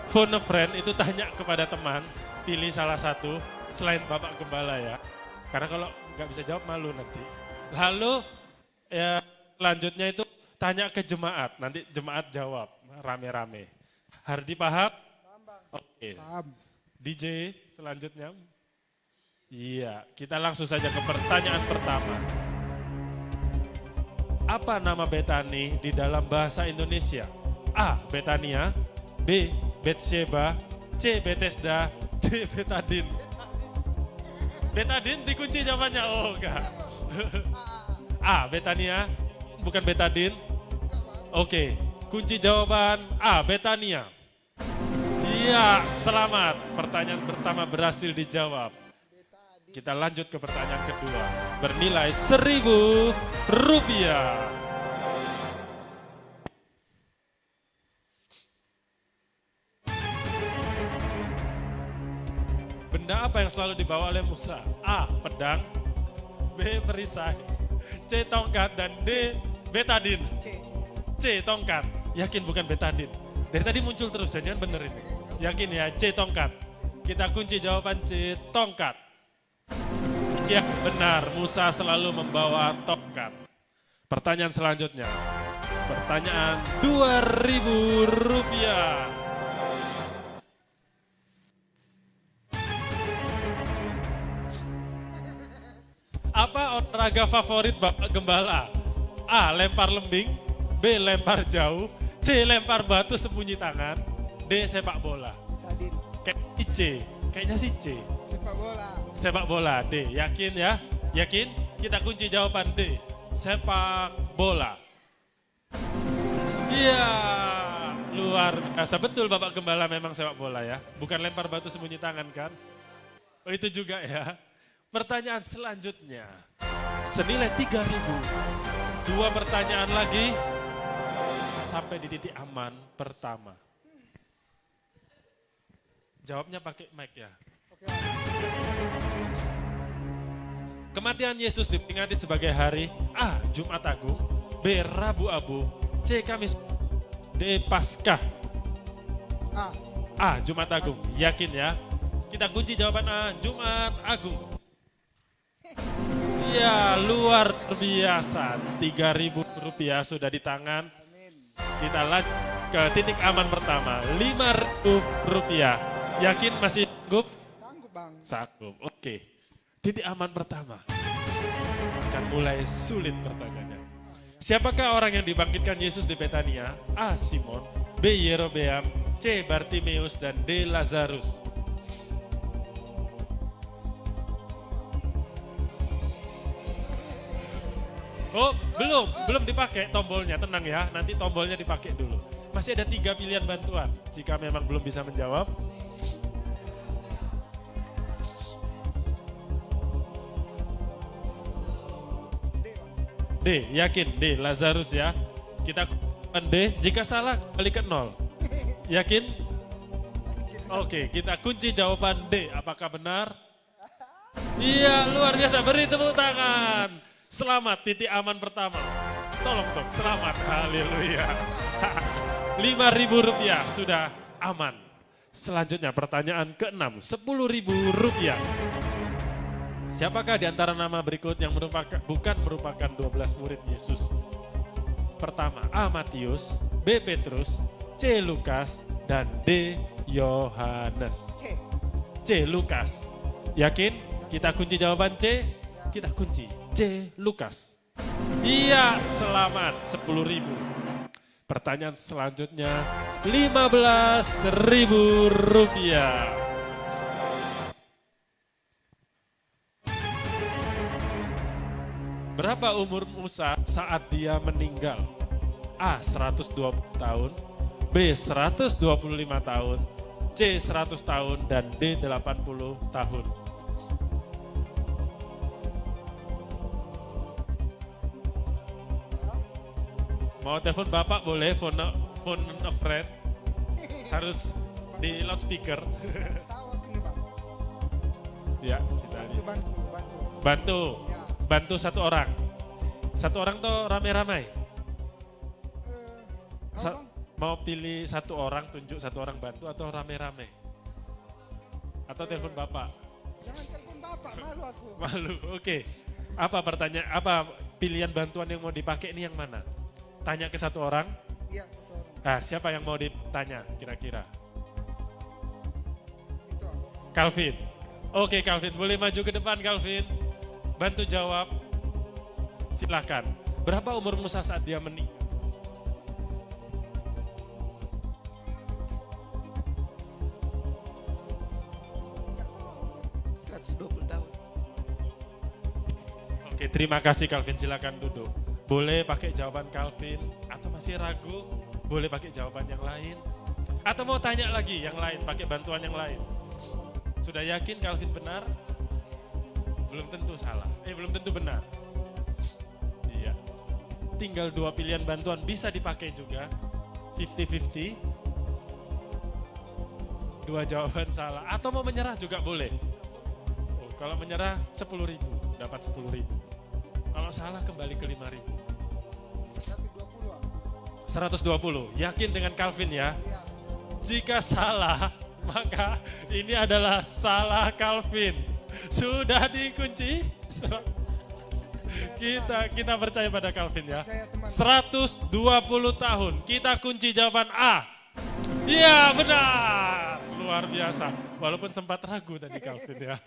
phone a friend itu tanya kepada teman, pilih salah satu selain Bapak Gembala ya. Karena kalau nggak bisa jawab malu nanti. Lalu ya selanjutnya itu tanya ke jemaat, nanti jemaat jawab rame-rame. Hardi paham? Oke. Paham. DJ selanjutnya. Iya, kita langsung saja ke pertanyaan pertama. Apa nama Betani di dalam bahasa Indonesia? A. Betania, B. Betsheba, C. Bethesda, D. Betadin. Betadin dikunci jawabannya, oh enggak. A. Betania, bukan Betadin. Oke, kunci jawaban A. Betania. Iya, selamat. Pertanyaan pertama berhasil dijawab. Kita lanjut ke pertanyaan kedua. Bernilai 1.000 rupiah. Benda apa yang selalu dibawa oleh Musa? A. Pedang, B. Perisai, C. Tongkat, dan D. Betadin. C. Tongkat. Yakin bukan betadin? Dari tadi muncul terus, jangan bener ini. Yakin ya, C. Tongkat. Kita kunci jawaban C. Tongkat. Ya benar, Musa selalu membawa tongkat. Pertanyaan selanjutnya. Pertanyaan 2.000 rupiah. Apa olahraga favorit Bapak Gembala? A. Lempar lembing, B. Lempar jauh, C. Lempar batu sembunyi tangan, D. Sepak bola. Betadin. Kayaknya si C. Sepak bola. Sepak bola, D. Yakin ya? Yakin? Kita kunci jawaban D. Sepak bola. Iya, luar biasa. Betul Bapak Gembala memang sepak bola ya. Bukan lempar batu sembunyi tangan kan? Oh itu juga ya. Pertanyaan selanjutnya, senilai 3.000. 2 pertanyaan lagi, sampai di titik aman pertama. Jawabnya pakai mic ya. Kematian Yesus diperingati sebagai hari A. Jumat Agung, B. Rabu Abu, C. Kamis, D. Paskah. A. Jumat Agung, yakin ya? Kita kunci jawaban A. Jumat Agung. Ya luar biasa, 3.000 rupiah sudah di tangan. Kita lanjut ke titik aman pertama, 5.000 rupiah. Yakin masih sanggup? Sanggup, Bang. Sanggup, oke. Titik aman pertama. Akan mulai sulit pertanyaannya. Siapakah orang yang dibangkitkan Yesus di Betania? A. Simon, B. Yerobeam, C. Bartimeus, dan D. Lazarus. Oh, belum dipakai tombolnya, tenang ya, nanti tombolnya dipakai dulu. Masih ada 3 pilihan bantuan, jika memang belum bisa menjawab. D, yakin D, Lazarus ya. Kita D, jika salah kembali ke 0. Yakin? Oke, kita kunci jawaban D. Apakah benar? Iya, luar biasa. Beri tepuk tangan. Selamat, titik aman pertama. Tolong dong, selamat. Haleluya. 5.000 rupiah sudah aman. Selanjutnya pertanyaan ke-6, 10.000 rupiah. Siapakah di antara nama berikut yang bukan merupakan 12 murid Yesus? Pertama, A. Matius, B. Petrus, C. Lukas, dan D. Yohanes. C. Lukas. Yakin? Kita kunci jawaban C? Kita kunci C. Lukas. Iya, selamat 10.000. Pertanyaan selanjutnya 15.000 rupiah. Berapa umur Musa saat dia meninggal? A. 120 tahun, B. 125 tahun, C. 100 tahun, dan D. 80 tahun. Mau telepon Bapak boleh, phone a friend. Harus di loudspeaker. Tahu aku nih, Bang. Ya, kita Bantu. bantu satu orang. Satu orang tuh rame-rame. Mau pilih satu orang, tunjuk satu orang bantu atau rame-rame? Atau telepon Bapak? Jangan telepon Bapak, malu aku. Malu, oke. Apa pertanyaan, apa pilihan bantuan yang mau dipakai ini yang mana? Tanya ke satu orang? Iya, satu orang. Ah, siapa yang mau ditanya kira-kira? Itu aku. Calvin. Oke Calvin, boleh maju ke depan Calvin. Bantu jawab. Silakan. Berapa umur Musa saat dia meninggal? Enggak tahu. 120 tahun. Oke, terima kasih Calvin, silakan duduk. Boleh pakai jawaban Calvin atau masih ragu? Boleh pakai jawaban yang lain. Atau mau tanya lagi yang lain, pakai bantuan yang lain. Sudah yakin Calvin benar? Belum tentu salah. Belum tentu benar. Iya. Tinggal 2 pilihan bantuan bisa dipakai juga. 50-50. 2 jawaban salah. Atau mau menyerah juga boleh. Oh, kalau menyerah 10.000, dapat 10.000. Kalau salah kembali ke 5.000. 120, Bang. 120. Yakin dengan Calvin ya? Iya. Jika salah, maka ini adalah salah Calvin. Sudah dikunci. Kita percaya pada Calvin ya. Percaya, teman. 120 tahun. Kita kunci jawaban A. Iya benar. Luar biasa. Walaupun sempat ragu tadi Calvin ya.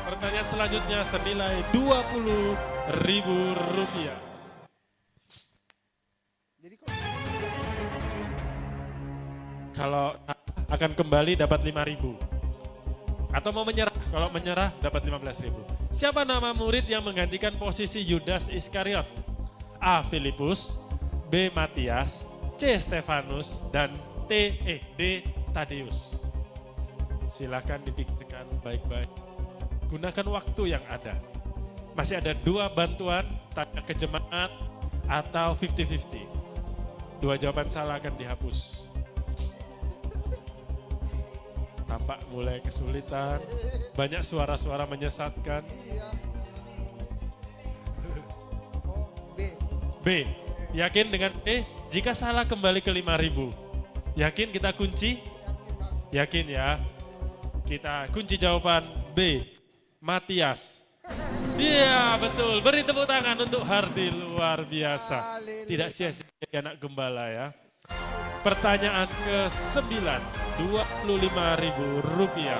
Pertanyaan selanjutnya senilai 20.000 rupiah. Jadi Kalau akan kembali dapat 5.000. Atau mau menyerah? Kalau menyerah dapat 15.000. Siapa nama murid yang menggantikan posisi Yudas Iskariot? A. Filipus, B. Matias, C. Stefanus, dan D. Tadeus. Silakan dipikirkan baik-baik. Gunakan waktu yang ada. Masih ada 2 bantuan, tanya ke jemaat atau 50-50. 2 jawaban salah akan dihapus. Tampak mulai kesulitan, banyak suara-suara menyesatkan. oh, B. B, yakin dengan B? Jika salah kembali ke 5.000. Yakin kita kunci? Yakin ya. Kita kunci jawaban B, Matias. Iya betul, beri tepuk tangan untuk Hardi, luar biasa. Tidak sia-sia jadi anak gembala ya. Pertanyaan ke-9, 25.000 rupiah.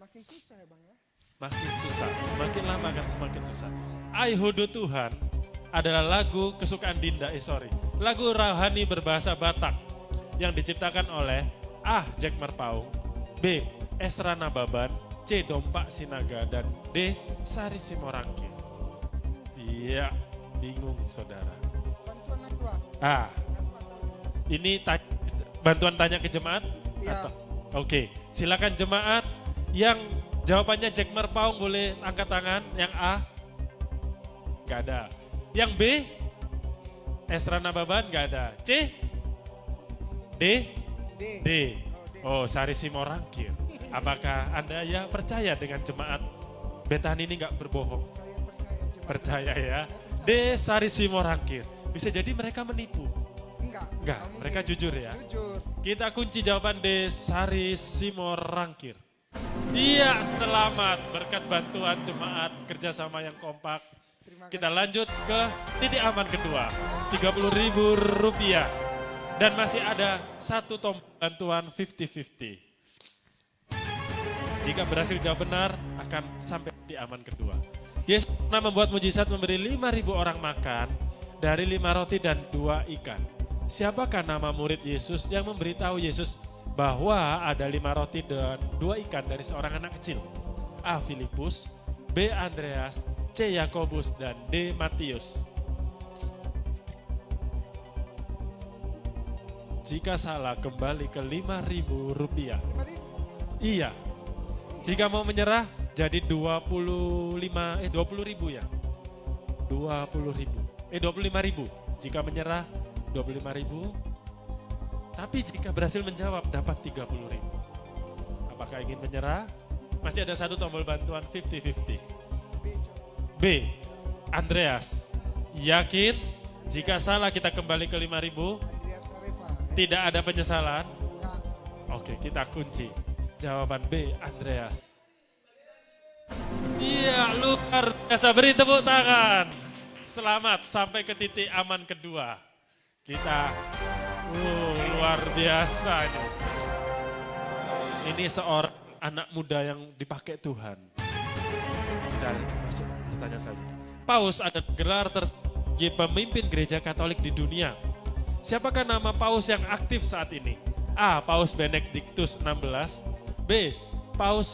Makin susah ya, Bang ya. Makin susah, semakin lama akan semakin susah. Aihodo Tuhan adalah lagu kesukaan Dinda, lagu rohani berbahasa Batak yang diciptakan oleh A. Jack Merpaung, B. Esra Nababan, C. Dompak Sinaga, dan D. Sari Simorangkir. Iya, bingung saudara. Bantuan Natua. Ini bantuan tanya ke jemaat? Iya. Oke, silakan jemaat yang jawabannya Jack Merpaung boleh angkat tangan. Yang A? Gak ada. Yang B? Esra Nababan? Gak ada. C? D? D. D. Oh, Sari Simorangkir. Apakah Anda ya percaya dengan jemaat Bethani ini gak berbohong? Saya percaya jemaat. Percaya ya. D. Sari Simorangkir. Bisa jadi mereka menipu. Enggak, mungkin. mereka jujur ya. Jujur. Kita kunci jawaban D. Sari Simorangkir. Iya, selamat berkat bantuan jemaat kerjasama yang kompak. Terima Kita lanjut ke titik aman kedua, Rp30.000. Dan masih ada satu tombol bantuan 50-50. Jika berhasil jawab benar, akan sampai titik aman kedua. Yesus pernah membuat mujizat memberi 5.000 orang makan dari 5 roti dan 2 ikan. Siapakah nama murid Yesus yang memberitahu Yesus bahwa ada 5 roti dan 2 ikan dari seorang anak kecil? A. Filipus, B. Andreas, C. Yakobus, dan D. Matius. Jika salah kembali ke Rp5.000. Iya. Jika mau menyerah jadi 20.000 ya. 25.000. Jika menyerah 25.000. Tapi jika berhasil menjawab dapat 30.000. Apakah ingin menyerah? Masih ada satu tombol bantuan 50-50. B. Andreas. Yakin? Jika salah kita kembali ke 5.000. Andreas Sarefa. Tidak ada penyesalan. Enggak. Oke, kita kunci. Jawaban B, Andreas. Iya, luar biasa. Beri tepuk tangan. Selamat sampai ke titik aman kedua. Kita, luar biasa ini. Ini seorang anak muda yang dipakai Tuhan. Kita masuk pertanyaan saya. Paus ada gelar tertinggi pemimpin gereja Katolik di dunia. Siapakah nama Paus yang aktif saat ini? A. Paus Benediktus 16. B. Paus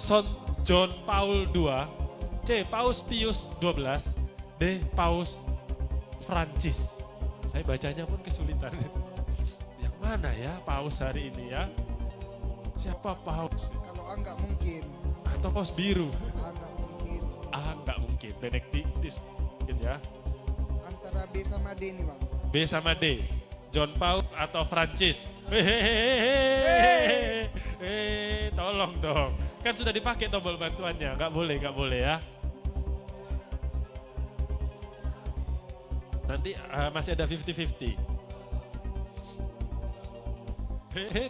John Paul II. C. Paus Pius 12. D. Paus Francis. Saya bacanya pun kesulitan. Yang mana ya Paus hari ini ya? Siapa Paus? Kalau A enggak mungkin. Atau Paus biru? A enggak mungkin. Enggak mungkin. Benediktus mungkin ya. Antara B sama D nih Bang. B sama D. John Paul atau Francis? Tolong dong. Kan sudah dipakai tombol bantuannya. Nggak boleh ya. Nanti masih ada 50-50.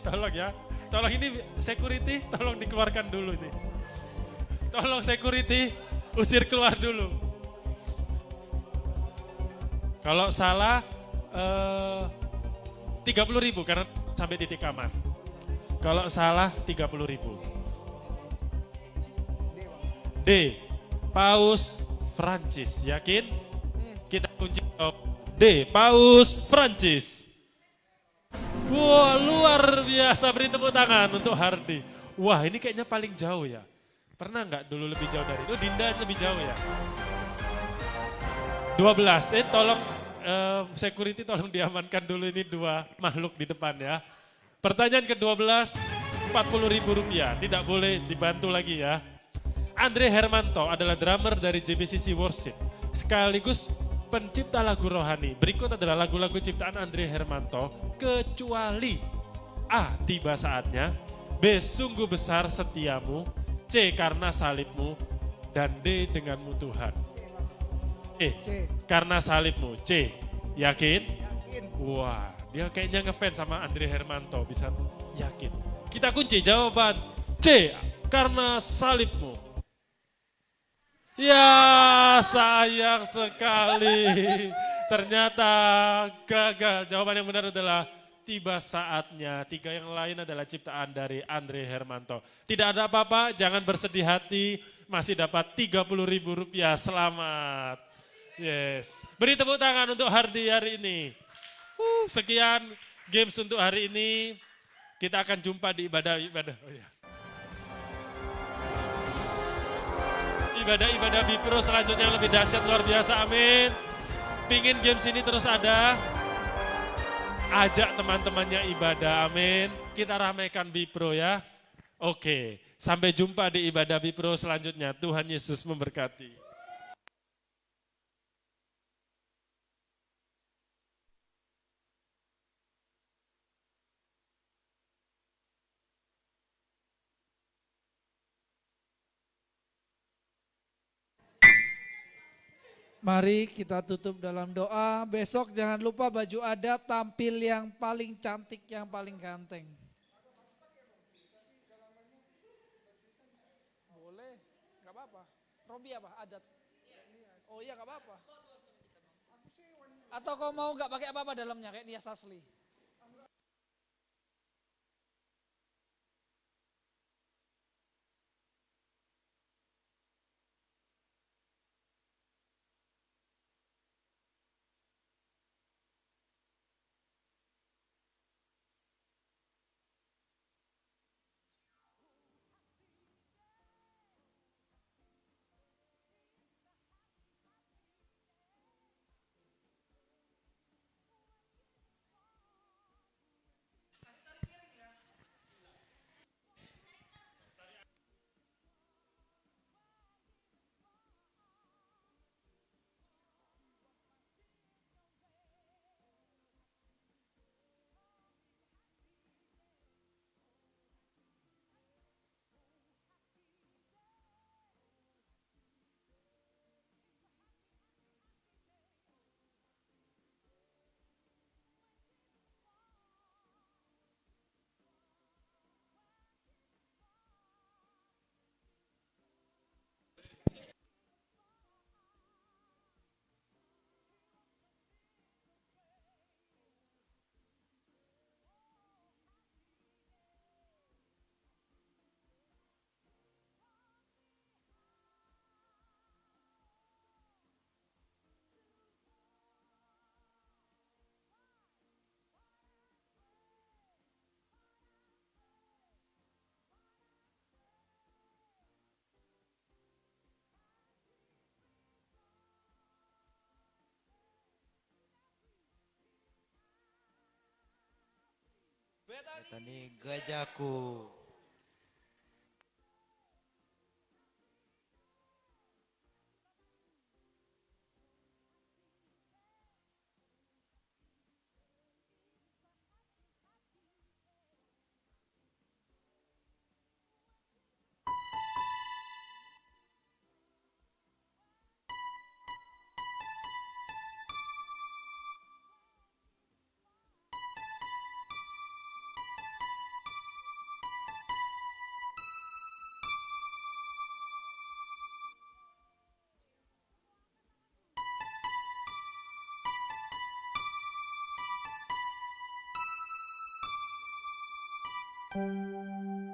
Tolong ya. Tolong ini security, tolong dikeluarkan dulu ini. Tolong security, usir keluar dulu. Kalau salah 30.000 karena sampai titik aman. Kalau salah 30.000. D. Paus Francis. Yakin? Kita kunci D. Paus Francis. Wah, luar biasa. Beri tepuk tangan untuk Hardy. Wah, ini kayaknya paling jauh ya. Pernah nggak dulu lebih jauh dari itu? Dinda lebih jauh ya. 12. Tolong security tolong diamankan dulu ini 2 makhluk di depan ya. Pertanyaan ke-12, Rp40.000. Tidak boleh dibantu lagi ya. Andre Hermanto adalah drummer dari JBCC Worship. Sekaligus pencipta lagu rohani. Berikut adalah lagu-lagu ciptaan Andre Hermanto. Kecuali A. Tiba saatnya. B. Sungguh besar setiamu. C. Karena salibmu. Dan D. Denganmu Tuhan. C. Karena salibmu. C. Yakin? Yakin. Wah, dia kayaknya ngefans sama Andre Hermanto. Bisa yakin. Kita kunci jawaban C. Karena salibmu. Ya, sayang sekali. Ternyata gagal. Jawaban yang benar adalah tiba saatnya. 3 yang lain adalah ciptaan dari Andre Hermanto. Tidak ada apa-apa, jangan bersedih hati. Masih dapat Rp30.000. Selamat. Yes. Beri tepuk tangan untuk Hardi hari ini. Sekian games untuk hari ini. Kita akan jumpa di ibadah-ibadah. Oh ya. Ibadah-ibadah Bipro selanjutnya yang lebih dahsyat luar biasa. Amin. Pingin games ini terus ada. Ajak teman-temannya ibadah. Amin. Kita ramaikan Bipro ya. Oke. Sampai jumpa di ibadah Bipro selanjutnya. Tuhan Yesus memberkati. Mari kita tutup dalam doa. Besok jangan lupa baju adat tampil yang paling cantik, yang paling ganteng. Boleh, gak apa-apa. Robi apa? Adat? Oh iya gak apa-apa. Atau kau mau gak pakai apa-apa dalamnya kayak Nias asli? Betani gajahku. Thank you.